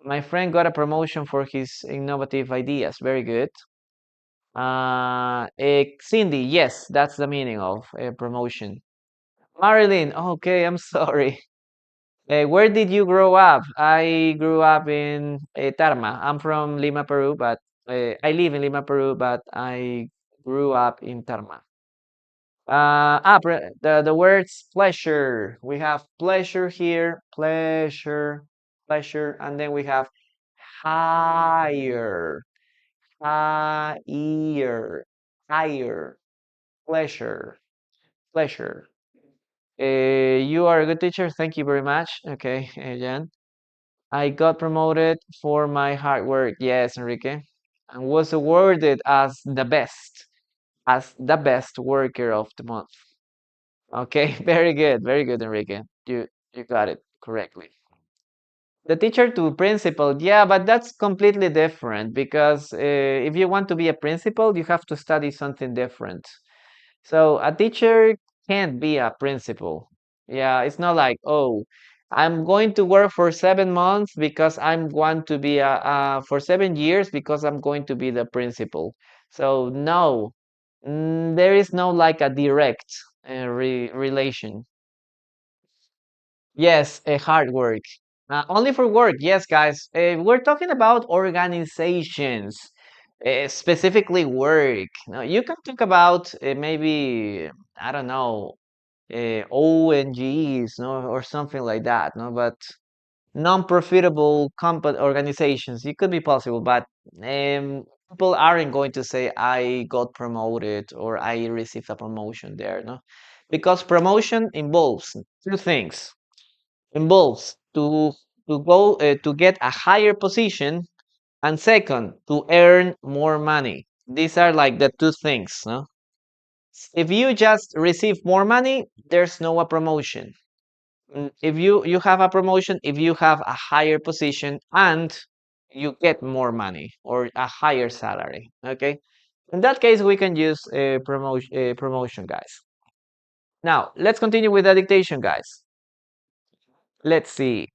My friend got a promotion for his innovative ideas. Very good. Cindy, yes, that's the meaning of promotion. Marilyn, okay, I'm sorry. Where did you grow up? I grew up in Tarma. I'm from Lima, Peru, but I live in Lima, Peru, but I grew up in Tarma. The words pleasure. We have pleasure here, pleasure, pleasure, and then we have higher, higher, higher, pleasure, pleasure. You are a good teacher. Thank you very much. Okay, Jan. I got promoted for my hard work. Yes, Enrique. And was awarded as the best worker of the month. Okay, very good, Enrique. You got it correctly. The teacher to principal, yeah, but that's completely different because if you want to be a principal, you have to study something different. So a teacher can't be a principal. Yeah, it's not like, oh, I'm going to work for 7 months because I'm going to be for 7 years because I'm going to be the principal. So no, there is no like a direct relation. Yes, hard work. Only for work. Yes, guys. We're talking about organizations, specifically work. Now, you can talk about maybe, I don't know, ONGs, no, or something like that, no, but non-profitable company organizations, it could be possible, but people aren't going to say I got promoted or I received a promotion there, no, because promotion involves two things involves to go to get a higher position, and second to earn more money. These are like the two things, no? If you just receive more money, there's no a promotion. If you have a promotion, if you have a higher position and you get more money or a higher salary, okay? In that case, we can use a promotion, guys. Now let's continue with the dictation, guys. Let's see.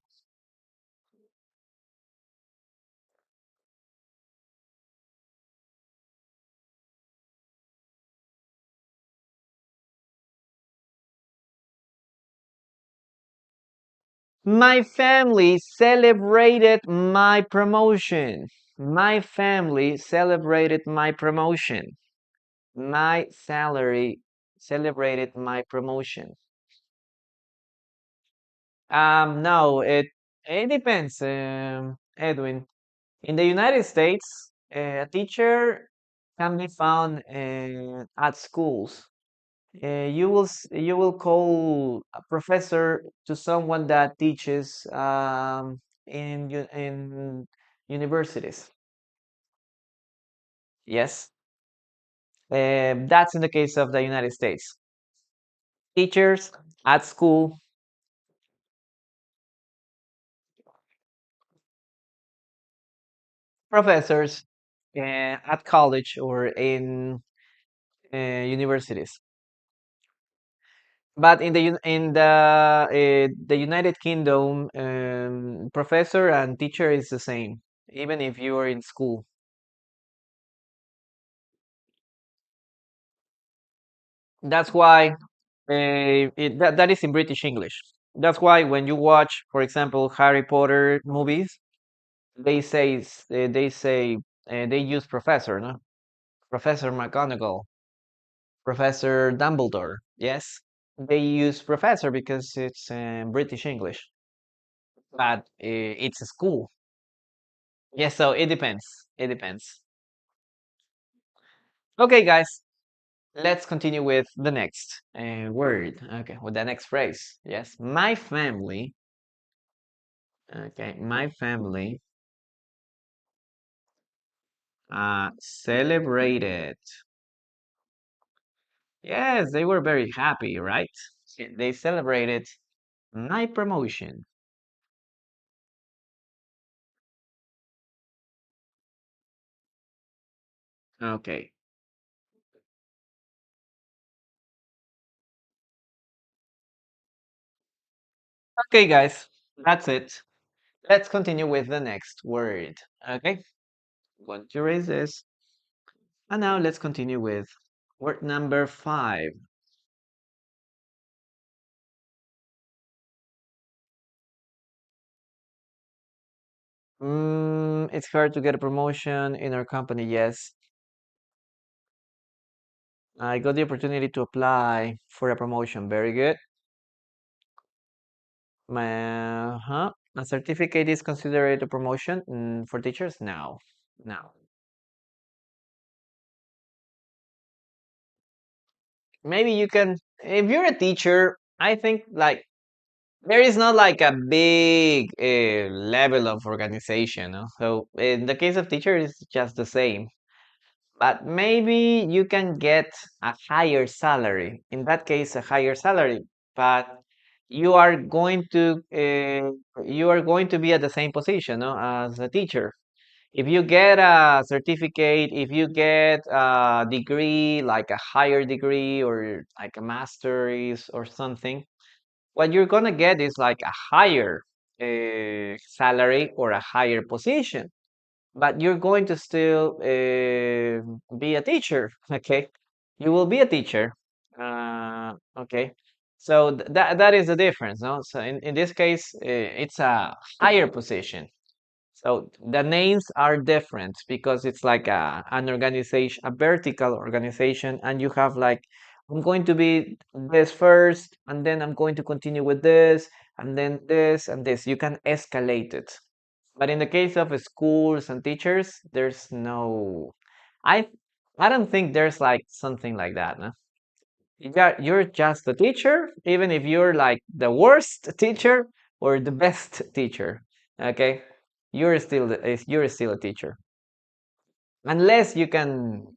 My family celebrated my promotion. My family celebrated my promotion. My salary. celebrated my promotion. No, it depends, Edwin. In the United States, a teacher can be found at schools. You will call a professor to someone that teaches in universities. Yes, that's in the case of the United States. Teachers at school, professors at college or in universities. But in the United Kingdom, professor and teacher is the same, even if you are in school. That's why that is in British English. That's why when you watch, for example, Harry Potter movies, they say they use professor, no? Professor McGonagall, Professor Dumbledore. Yes, they use professor because it's British English, but it's a school. Yes, so it depends. It depends. Okay, guys, let's continue with the next word. Okay, with the next phrase. Yes, my family. Okay, my family celebrated. Yes, they were very happy, right? They celebrated my promotion. Okay. Okay, guys, that's it. Let's continue with the next word. Okay, going to erase this. And now let's continue with word number 5. It's hard to get a promotion in our company. Yes, I got the opportunity to apply for a promotion. Very good. A certificate is considered a promotion for teachers? No, no. Maybe you can, if you're a teacher, I think like there is not like a big level of organization. No? So in the case of teacher, it's just the same. But maybe you can get a higher salary. In that case, a higher salary. But you are going to be at the same position, no, as a teacher. If you get a certificate, if you get a degree, like a higher degree or like a master's or something, what you're gonna get is like a higher salary or a higher position, but you're going to still be a teacher. Okay, you will be a teacher. Okay, so that is the difference, no? So in this case, it's a higher position. So the names are different because it's like an organization, a vertical organization, and you have like, I'm going to be this first, and then I'm going to continue with this, and then this and this. You can escalate it. But in the case of schools and teachers, there's no, I, I don't think there's like something like that, no? You're just a teacher, even if you're like the worst teacher or the best teacher. Okay, you're still a teacher, unless you can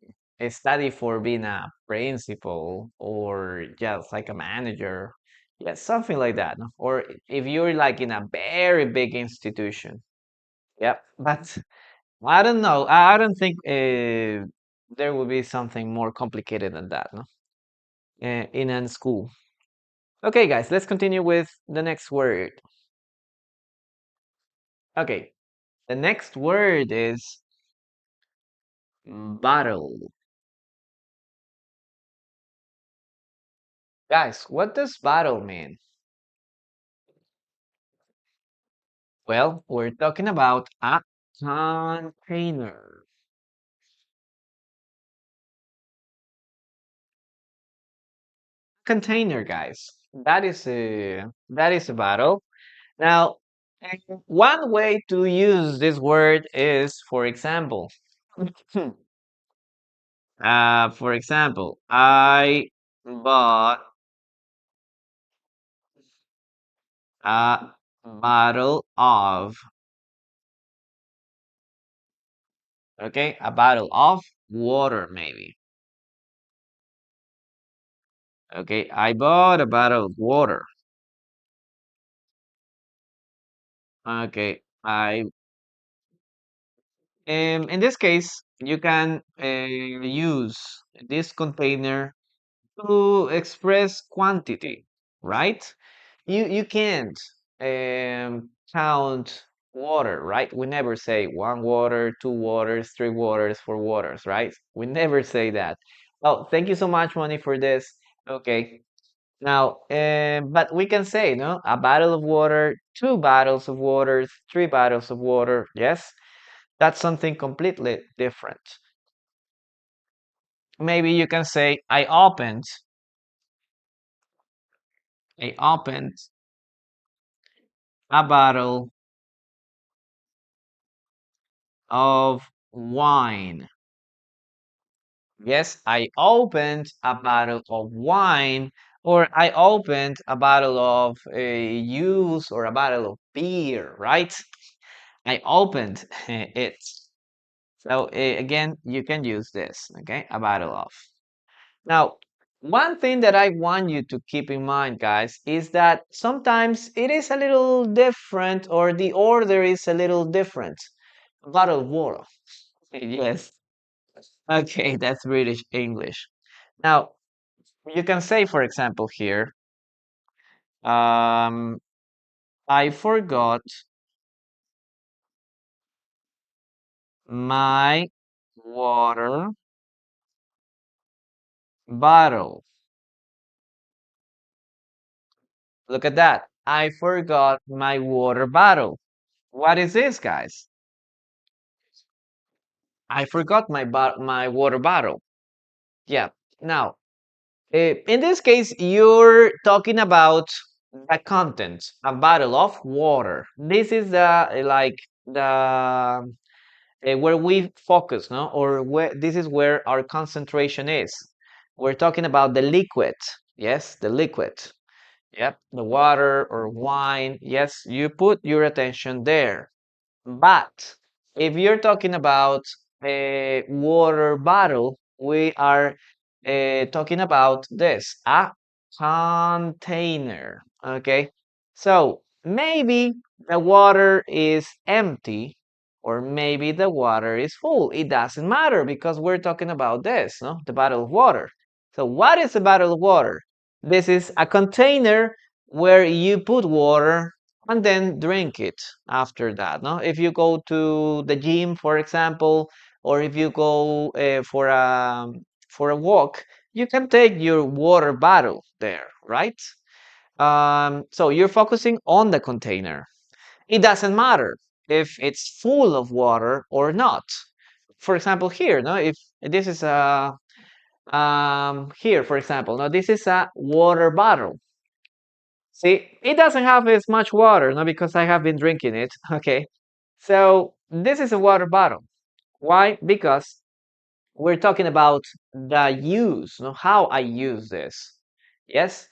study for being a principal or just like a manager, yeah, something like that. No? Or if you're like in a very big institution, yeah. But I don't know. I don't think there will be something more complicated than that, no? In a school. Okay, guys, let's continue with the next word. Okay, the next word is battle. Guys, what does battle mean? Well, we're talking about a container. container, guys. That is a bottle. Now, one way to use this word is, for example, I bought a bottle of, okay, a bottle of water, maybe. Okay, I bought a bottle of water. Okay, in this case, you can use this container to express quantity, right? You can't count water, right? We never say one water, two waters, three waters, four waters, right? We never say that. Oh, thank you so much, Moni, for this. Okay. Now, but we can say, no, a bottle of water, two bottles of water, three bottles of water. Yes, that's something completely different. Maybe you can say, I opened a bottle of wine. Yes, I opened a bottle of wine, or I opened a bottle of juice or a bottle of beer, right? I opened it. So again, you can use this, okay? A bottle of. Now, one thing that I want you to keep in mind, guys, is that sometimes it is a little different or the order is a little different. A bottle of water. Yes. Okay, that's British English. Now, you can say, for example, here, um, I forgot my water bottle. Look at that. I forgot my water bottle. What is this, guys? I forgot my water bottle. Yeah. Now, in this case, you're talking about the content, a bottle of water. This is the like the where we focus, no, or where this is where our concentration is. We're talking about the liquid. Yes, the liquid. Yep, the water or wine. Yes, you put your attention there. But if you're talking about a water bottle, we are talking about this, a container. Okay, so maybe the water is empty, or maybe the water is full. It doesn't matter because we're talking about this, no? The bottle of water. So what is a bottle of water? This is a container where you put water and then drink it after that. No, if you go to the gym, for example, or if you go for a walk, you can take your water bottle there, right? So you're focusing on the container. It doesn't matter if it's full of water or not. For example, here, no, if this is a here, for example, now this is a water bottle. See, it doesn't have as much water, no, because I have been drinking it. Okay, so this is a water bottle. Why? Because we're talking about the use, no, how I use this. Yes,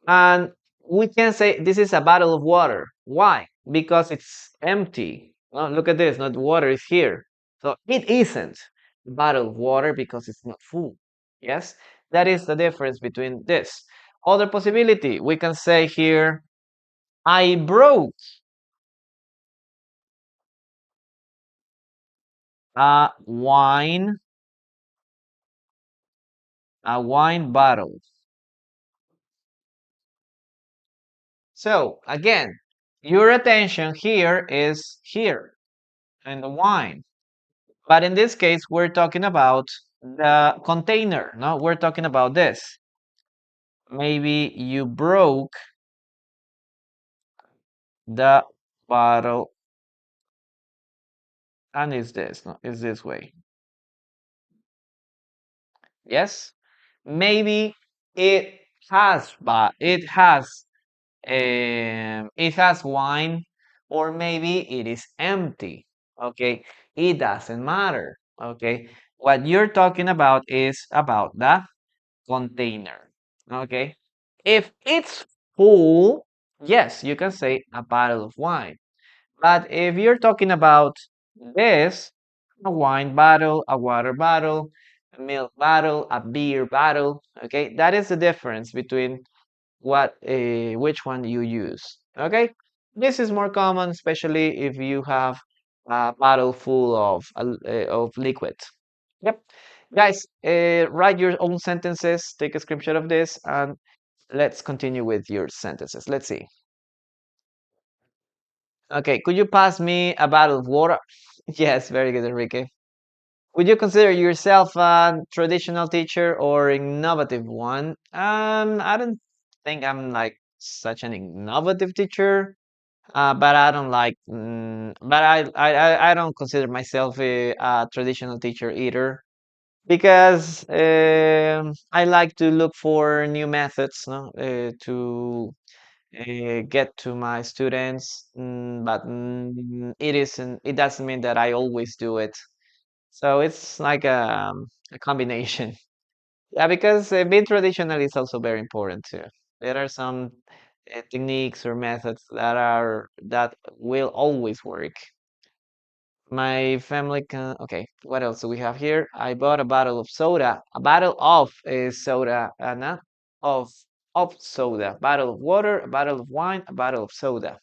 and we can say this is a bottle of water. Why? Because it's empty. Oh, look at this. Not water is here. So it isn't a bottle of water because it's not full. Yes, that is the difference between this. Other possibility, we can say here, I broke a wine, a wine bottle. So again, your attention here is here in the wine. But in this case, we're talking about the container. No, we're talking about this. Maybe you broke the bottle, and it's this. No, it's this way. Yes. Maybe it it has wine, or maybe it is empty. Okay, it doesn't matter. Okay, what you're talking about is about the container. Okay, if it's full, yes, you can say a bottle of wine. But if you're talking about this, a wine bottle, a water bottle, a milk bottle, a beer bottle, okay, that is the difference between which one you use. Okay, this is more common, especially if you have a bottle full of liquid. Yep, guys, write your own sentences. Take a screenshot of this, and let's continue with your sentences. Let's see. Okay, could you pass me a bottle of water? Yes, very good, Enrique. Would you consider yourself a traditional teacher or innovative one? I don't think I'm like such an innovative teacher, but I don't like, but I don't consider myself a traditional teacher either because I like to look for new methods, no, to get to my students, but it doesn't mean that I always do it. So it's like a combination. Yeah, because being traditional is also very important too. There are some techniques or methods that will always work. My family can. Okay, what else do we have here? I bought a bottle of soda. A bottle of soda, Anna. Of soda. Bottle of water. A bottle of wine. A bottle of soda.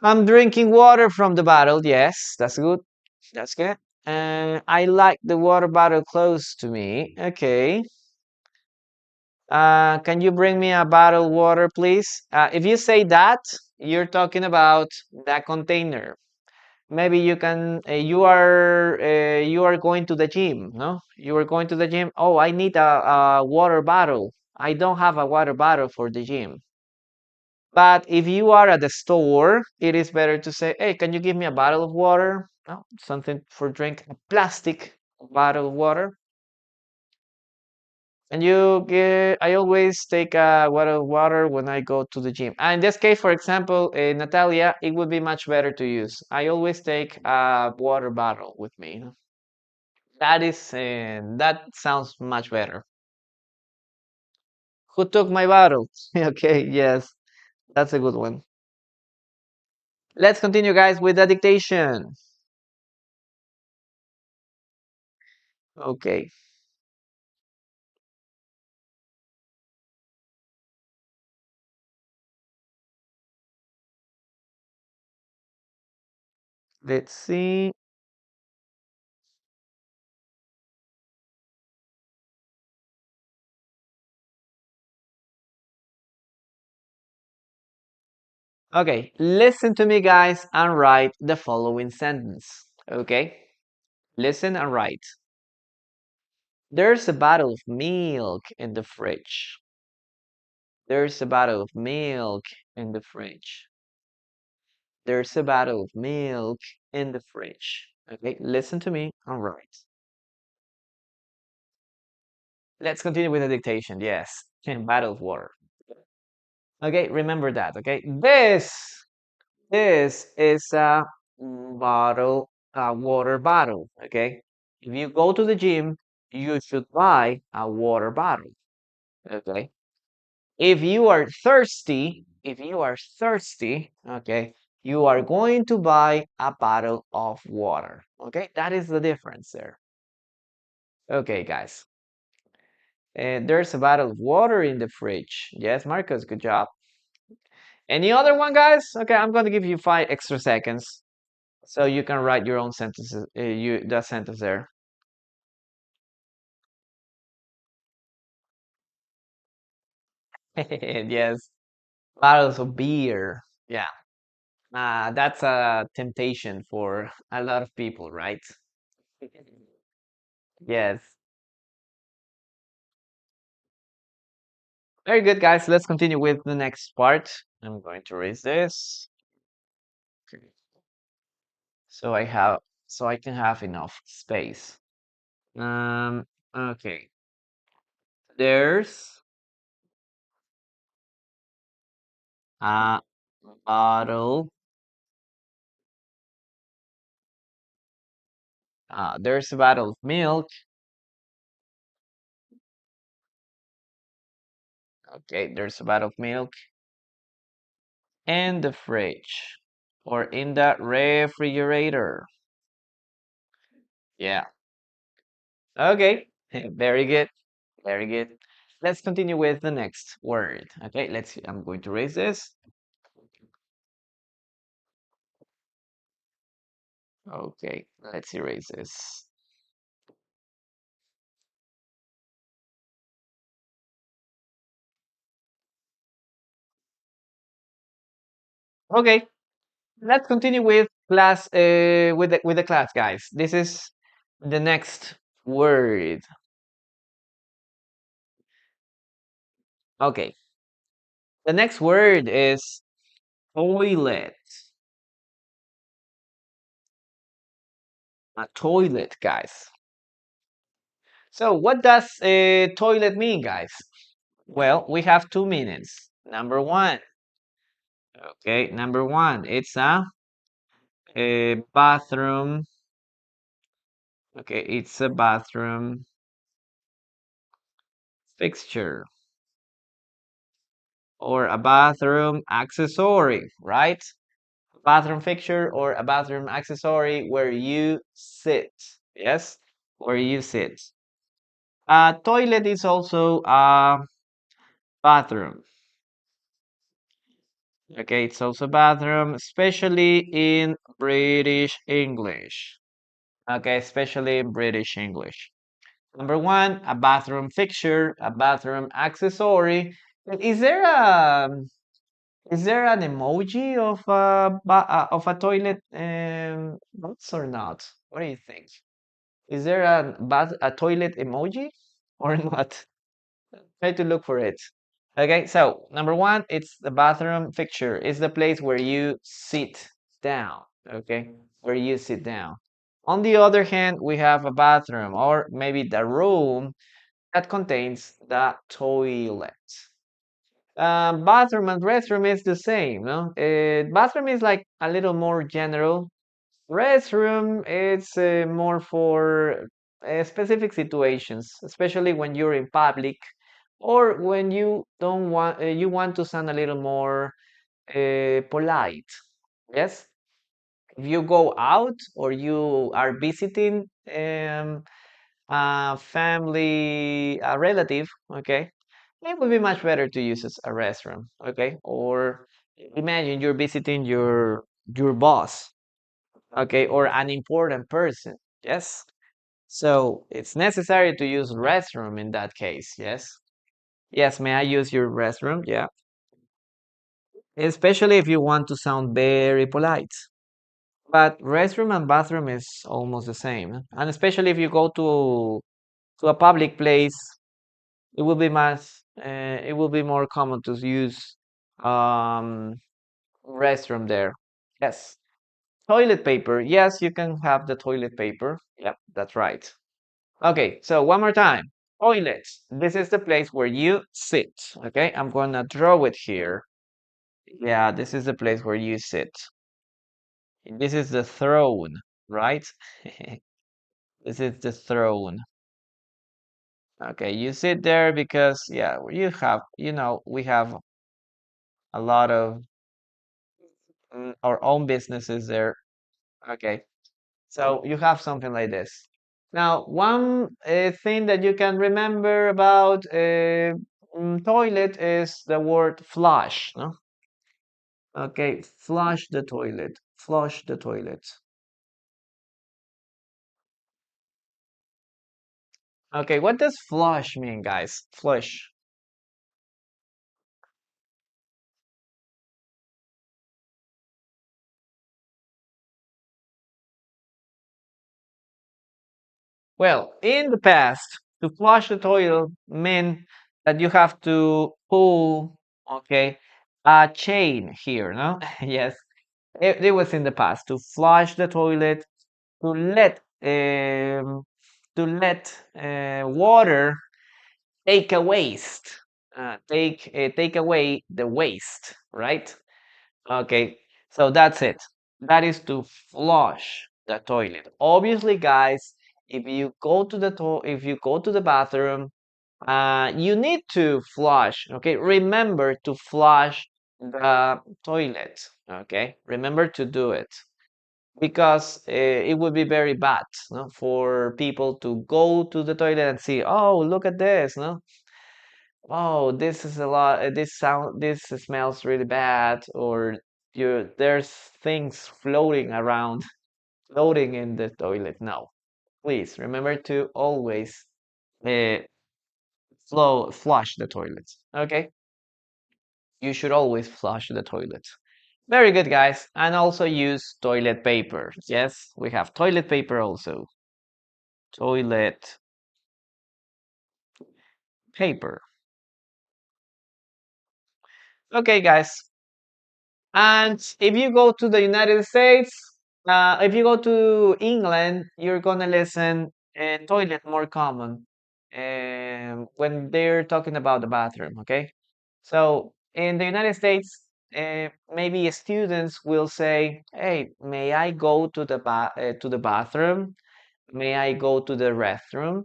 I'm drinking water from the bottle. Yes, that's good. That's good. And I like the water bottle close to me. Okay. Can you bring me a bottle of water, please? If you say that, you're talking about that container. Maybe you are going to the gym, no? You are going to the gym. Oh, I need a water bottle. I don't have a water bottle for the gym. But if you are at the store, it is better to say, "Hey, can you give me a bottle of water? No, something for drink, a plastic bottle of water." And I always take a bottle of water when I go to the gym. In this case, for example, Natalia, it would be much better to use. I always take a water bottle with me. That sounds much better. Who took my bottle? Okay, yes, that's a good one. Let's continue, guys, with the dictation. Okay, let's see. Okay, listen to me, guys, and write the following sentence. Okay, listen and write. There's a bottle of milk in the fridge. There's a bottle of milk in the fridge. There's a bottle of milk in the fridge. Okay, listen to me and write. Let's continue with the dictation. Yes, and bottle of water. Okay, remember that. Okay, this is a a water bottle. Okay, if you go to the gym, you should buy a water bottle. Okay, if you are thirsty, okay, you are going to buy a bottle of water. Okay, that is the difference there. Okay, guys. And there's a bottle of water in the fridge. Yes, Marcus, good job. Any other one, guys? Okay, I'm going to give you 5 extra seconds so you can write your own sentences. That sentence there. Yes, bottles of beer. Yeah, that's a temptation for a lot of people, right? Yes. Very good, guys. Let's continue with the next part. I'm going to erase this so I can have enough space. Um, okay. There's a bottle. There's a bottle of milk. Okay, there's a bottle of milk in the fridge or in the refrigerator. Yeah. Okay. Very good. Very good. Let's continue with the next word. Okay, let's see. I'm going to erase this. Okay, let's erase this. Okay, let's continue with class with the class, guys. This is the next word. Okay, the next word is toilet. A toilet, guys. So what does a toilet mean, guys? Well, we have two meanings. Number one, okay, number one, it's a bathroom. Okay, it's a bathroom fixture or a bathroom accessory, right? Bathroom fixture or a bathroom accessory where you sit. Yes, where you sit. A toilet is also a bathroom. Okay, it's also bathroom, especially in British English. Okay, especially in British English. Number one, a bathroom fixture, a bathroom accessory. Is there a is there an emoji of a toilet box or not? What do you think? Is there a toilet emoji or not? Try to look for it. Okay, so number one, it's the bathroom fixture. It's the place where you sit down. Okay, where you sit down. On the other hand, we have a bathroom or maybe the room that contains the toilet. Bathroom and restroom is the same, no? Bathroom is like a little more general. Restroom is more for specific situations, especially when you're in public or when you don't want you want to sound a little more polite. Yes, if you go out or you are visiting a family, a relative, okay, it would be much better to use as a restroom, okay? Or imagine you're visiting your boss, okay, or an important person, yes? So it's necessary to use restroom in that case, yes? Yes, may I use your restroom? Yeah. Especially if you want to sound very polite. But restroom and bathroom is almost the same. And especially if you go to a public place, it will be it will be more common to use um restroom there. Yes. Toilet paper. Yes, you can have the toilet paper. Yep, that's right. Okay, so one more time. Toilet. This is the place where you sit. Okay, I'm gonna draw it here. Yeah, this is the place where you sit. This is the throne, right? This is the throne. Okay, you sit there because, yeah, you have, we have a lot of our own businesses there. Okay, so you have something like this. Now, one thing that you can remember about toilet is the word flush, no? Okay, flush the toilet, flush the toilet. Okay, what does flush mean, guys? Flush. Well, in the past, to flush the toilet meant that you have to pull, okay, a chain here, no? Yes, it was in the past to flush the toilet, to let um, water take a waste. Take away the waste, right? Okay, so that's it. That is to flush the toilet. Obviously, guys, if you go to the bathroom, you need to flush. Okay, remember to flush the toilet. Okay, remember to do it because it would be very bad, no, for people to go to the toilet and see, oh, look at this, no, oh, this is a lot, this smells really bad, or there's things floating around, floating in the toilet. No, please remember to always uh, flush the toilet. Okay, you should always flush the toilet. Very good, guys. And also use toilet paper. Yes, we have toilet paper also. Toilet paper. Okay, guys. And if you go to the United States, if you go to England, you're gonna listen toilet more common when they're talking about the bathroom. Okay, so in the United States, maybe students will say, "Hey, may I go to to the bathroom? May I go to the restroom?"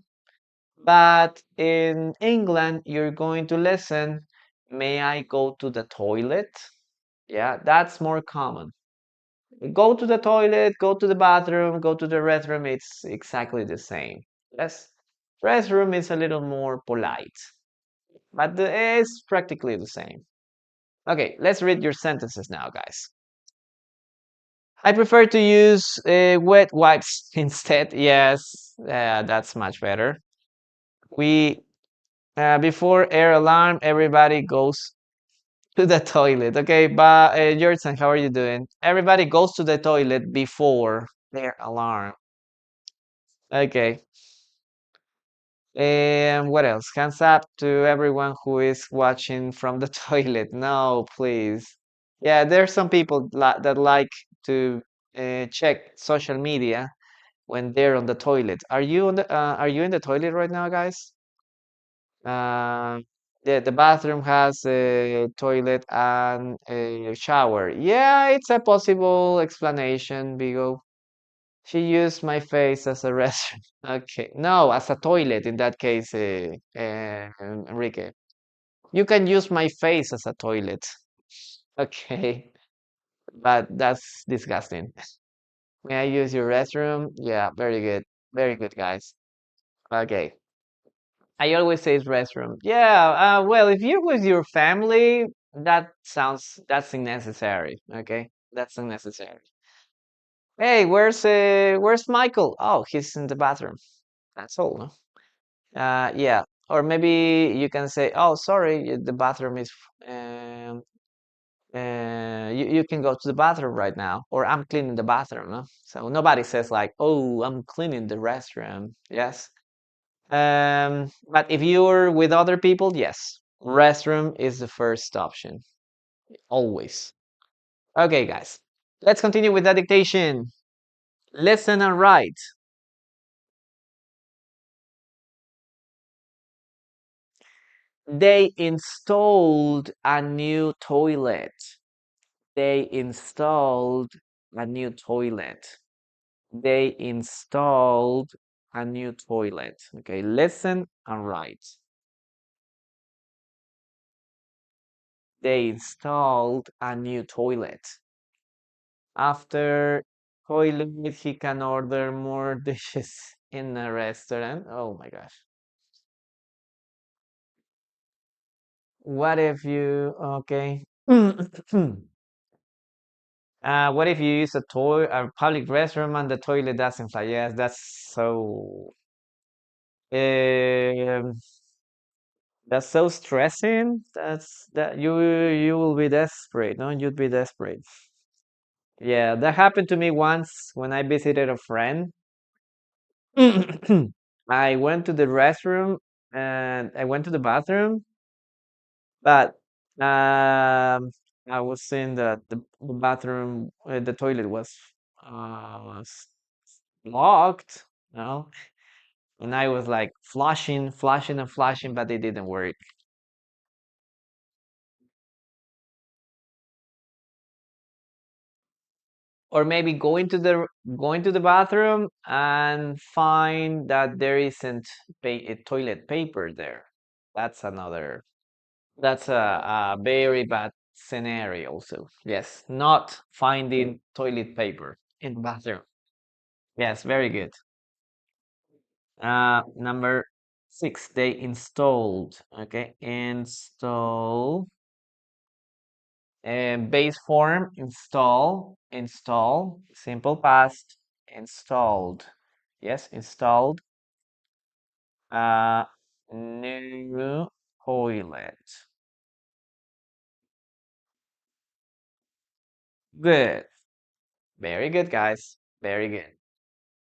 But in England, you're going to listen, "May I go to the toilet?" Yeah, that's more common. Go to the toilet, go to the bathroom, go to the restroom, it's exactly the same. Yes, restroom is a little more polite, but it's practically the same. Okay, let's read your sentences now, guys. I prefer to use wet wipes instead. Yes, that's much better. We before air alarm, everybody goes to the toilet. Okay, but Jordan, how are you doing? Everybody goes to the toilet before their alarm. Okay. And what else? Hands up to everyone who is watching from the toilet. No, please. Yeah, there's some people that like to check social media when they're on the toilet. Are you in the toilet right now, guys? Uh, the bathroom has a toilet and a shower. Yeah, it's a possible explanation, Bigo. She used my face as a restroom. Okay, no, as a toilet in that case, Enrique. You can use my face as a toilet. Okay, but that's disgusting. May I use your restroom? Yeah, very good. Very good, guys. Okay. I always say restroom. Yeah, well, if you're with your family, that's unnecessary. Okay, that's unnecessary. Hey, where's Michael? Oh, he's in the bathroom. That's all, no? Yeah, or maybe you can say, "Oh, sorry, the bathroom is um you can go to the bathroom right now," or "I'm cleaning the bathroom," no? So nobody says like, "Oh, I'm cleaning the restroom." Yes. But if you're with other people, yes, restroom is the first option, always. Okay, guys, let's continue with the dictation. Listen and write. They installed a new toilet. They installed a new toilet. They installed a new toilet. Okay, listen and write. They installed a new toilet. After toilet, he can order more dishes in a restaurant. Oh my gosh. What if you, okay. What if you use a public restroom and the toilet doesn't fly? Yes, um, that's so stressing. That you will be desperate. No, you'd be desperate. Yeah, that happened to me once when I visited a friend. I went to the restroom and I went to the bathroom, but I was in the bathroom. The toilet was locked. No, And I was like flushing, flushing, and flushing, but it didn't work. Or maybe going to the bathroom and find that there isn't toilet paper there. That's another. That's a very bad scenario. Also, yes, not finding toilet paper in the bathroom. Yes, very good. Number 6, they installed. Okay, install. Base form, install, simple past, installed. Yes, installed. Uh, new toilet. Good. Very good, guys. Very good.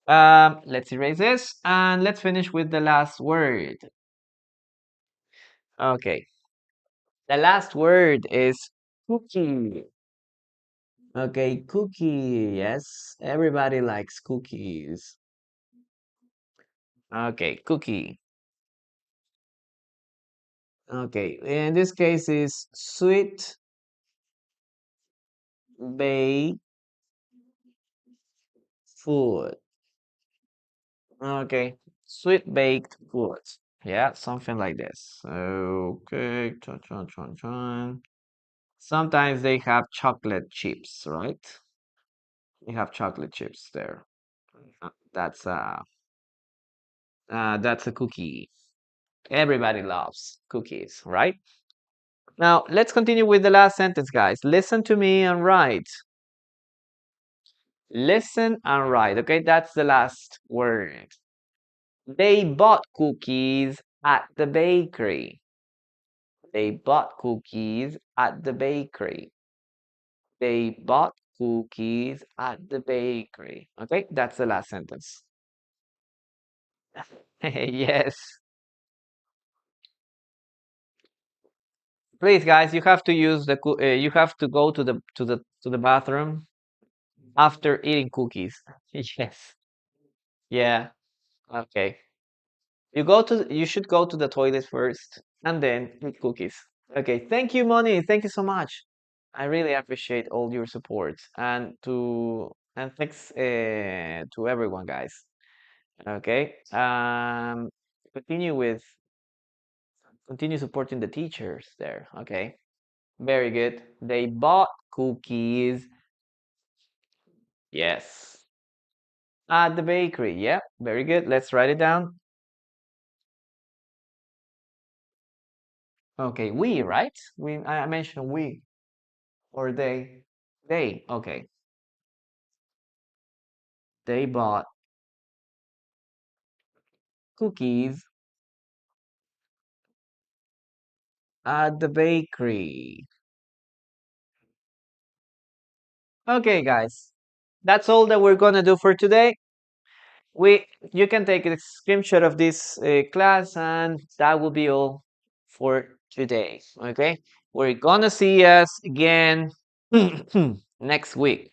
Let's erase this and let's finish with the last word. Okay. The last word is cookie. Okay, cookie. Yes, everybody likes cookies. Okay, cookie. Okay, in this case is sweet baked food. Okay, sweet baked food. Yeah, something like this. Okay, chon, chon, chon, chon. Sometimes they have chocolate chips, right? They have chocolate chips there. Uh, That's that's a cookie. Everybody loves cookies, right? Now let's continue with the last sentence, guys. Listen to me and write. Listen and write. Okay, that's the last word. They bought cookies at the bakery. They bought cookies at the bakery. They bought cookies at the bakery. Okay, that's the last sentence. Yes. Please, guys, you have to use you have to go to the bathroom after eating cookies. Yes. Yeah. Okay. You should go to the toilet first and then eat cookies. Okay, thank you, Moni. Thank you so much. I really appreciate all your support and thanks to everyone, guys. Okay. Continue with continue supporting the teachers there. Okay. Very good. They bought cookies. Yes. At the bakery. Yeah. Very good. Let's write it down. Okay, we, right? I mentioned we or they. They. Okay. They bought cookies at the bakery. Okay, guys, that's all that we're gonna do for today. You can take a screenshot of this class, and that will be all for today. Okay, we're gonna see us again next week.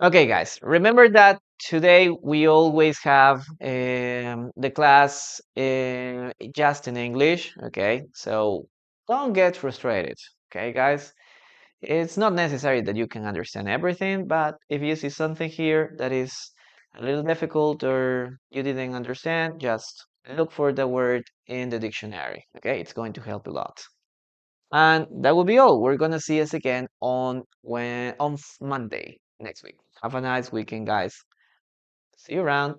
Okay, guys, remember that today we always have the class just in English. Okay, so don't get frustrated. Okay, guys. It's not necessary that you can understand everything, but if you see something here that is a little difficult or you didn't understand, just look for the word in the dictionary. Okay, it's going to help a lot. And that will be all. We're gonna see us again on Monday next week. Have a nice weekend, guys. See you around.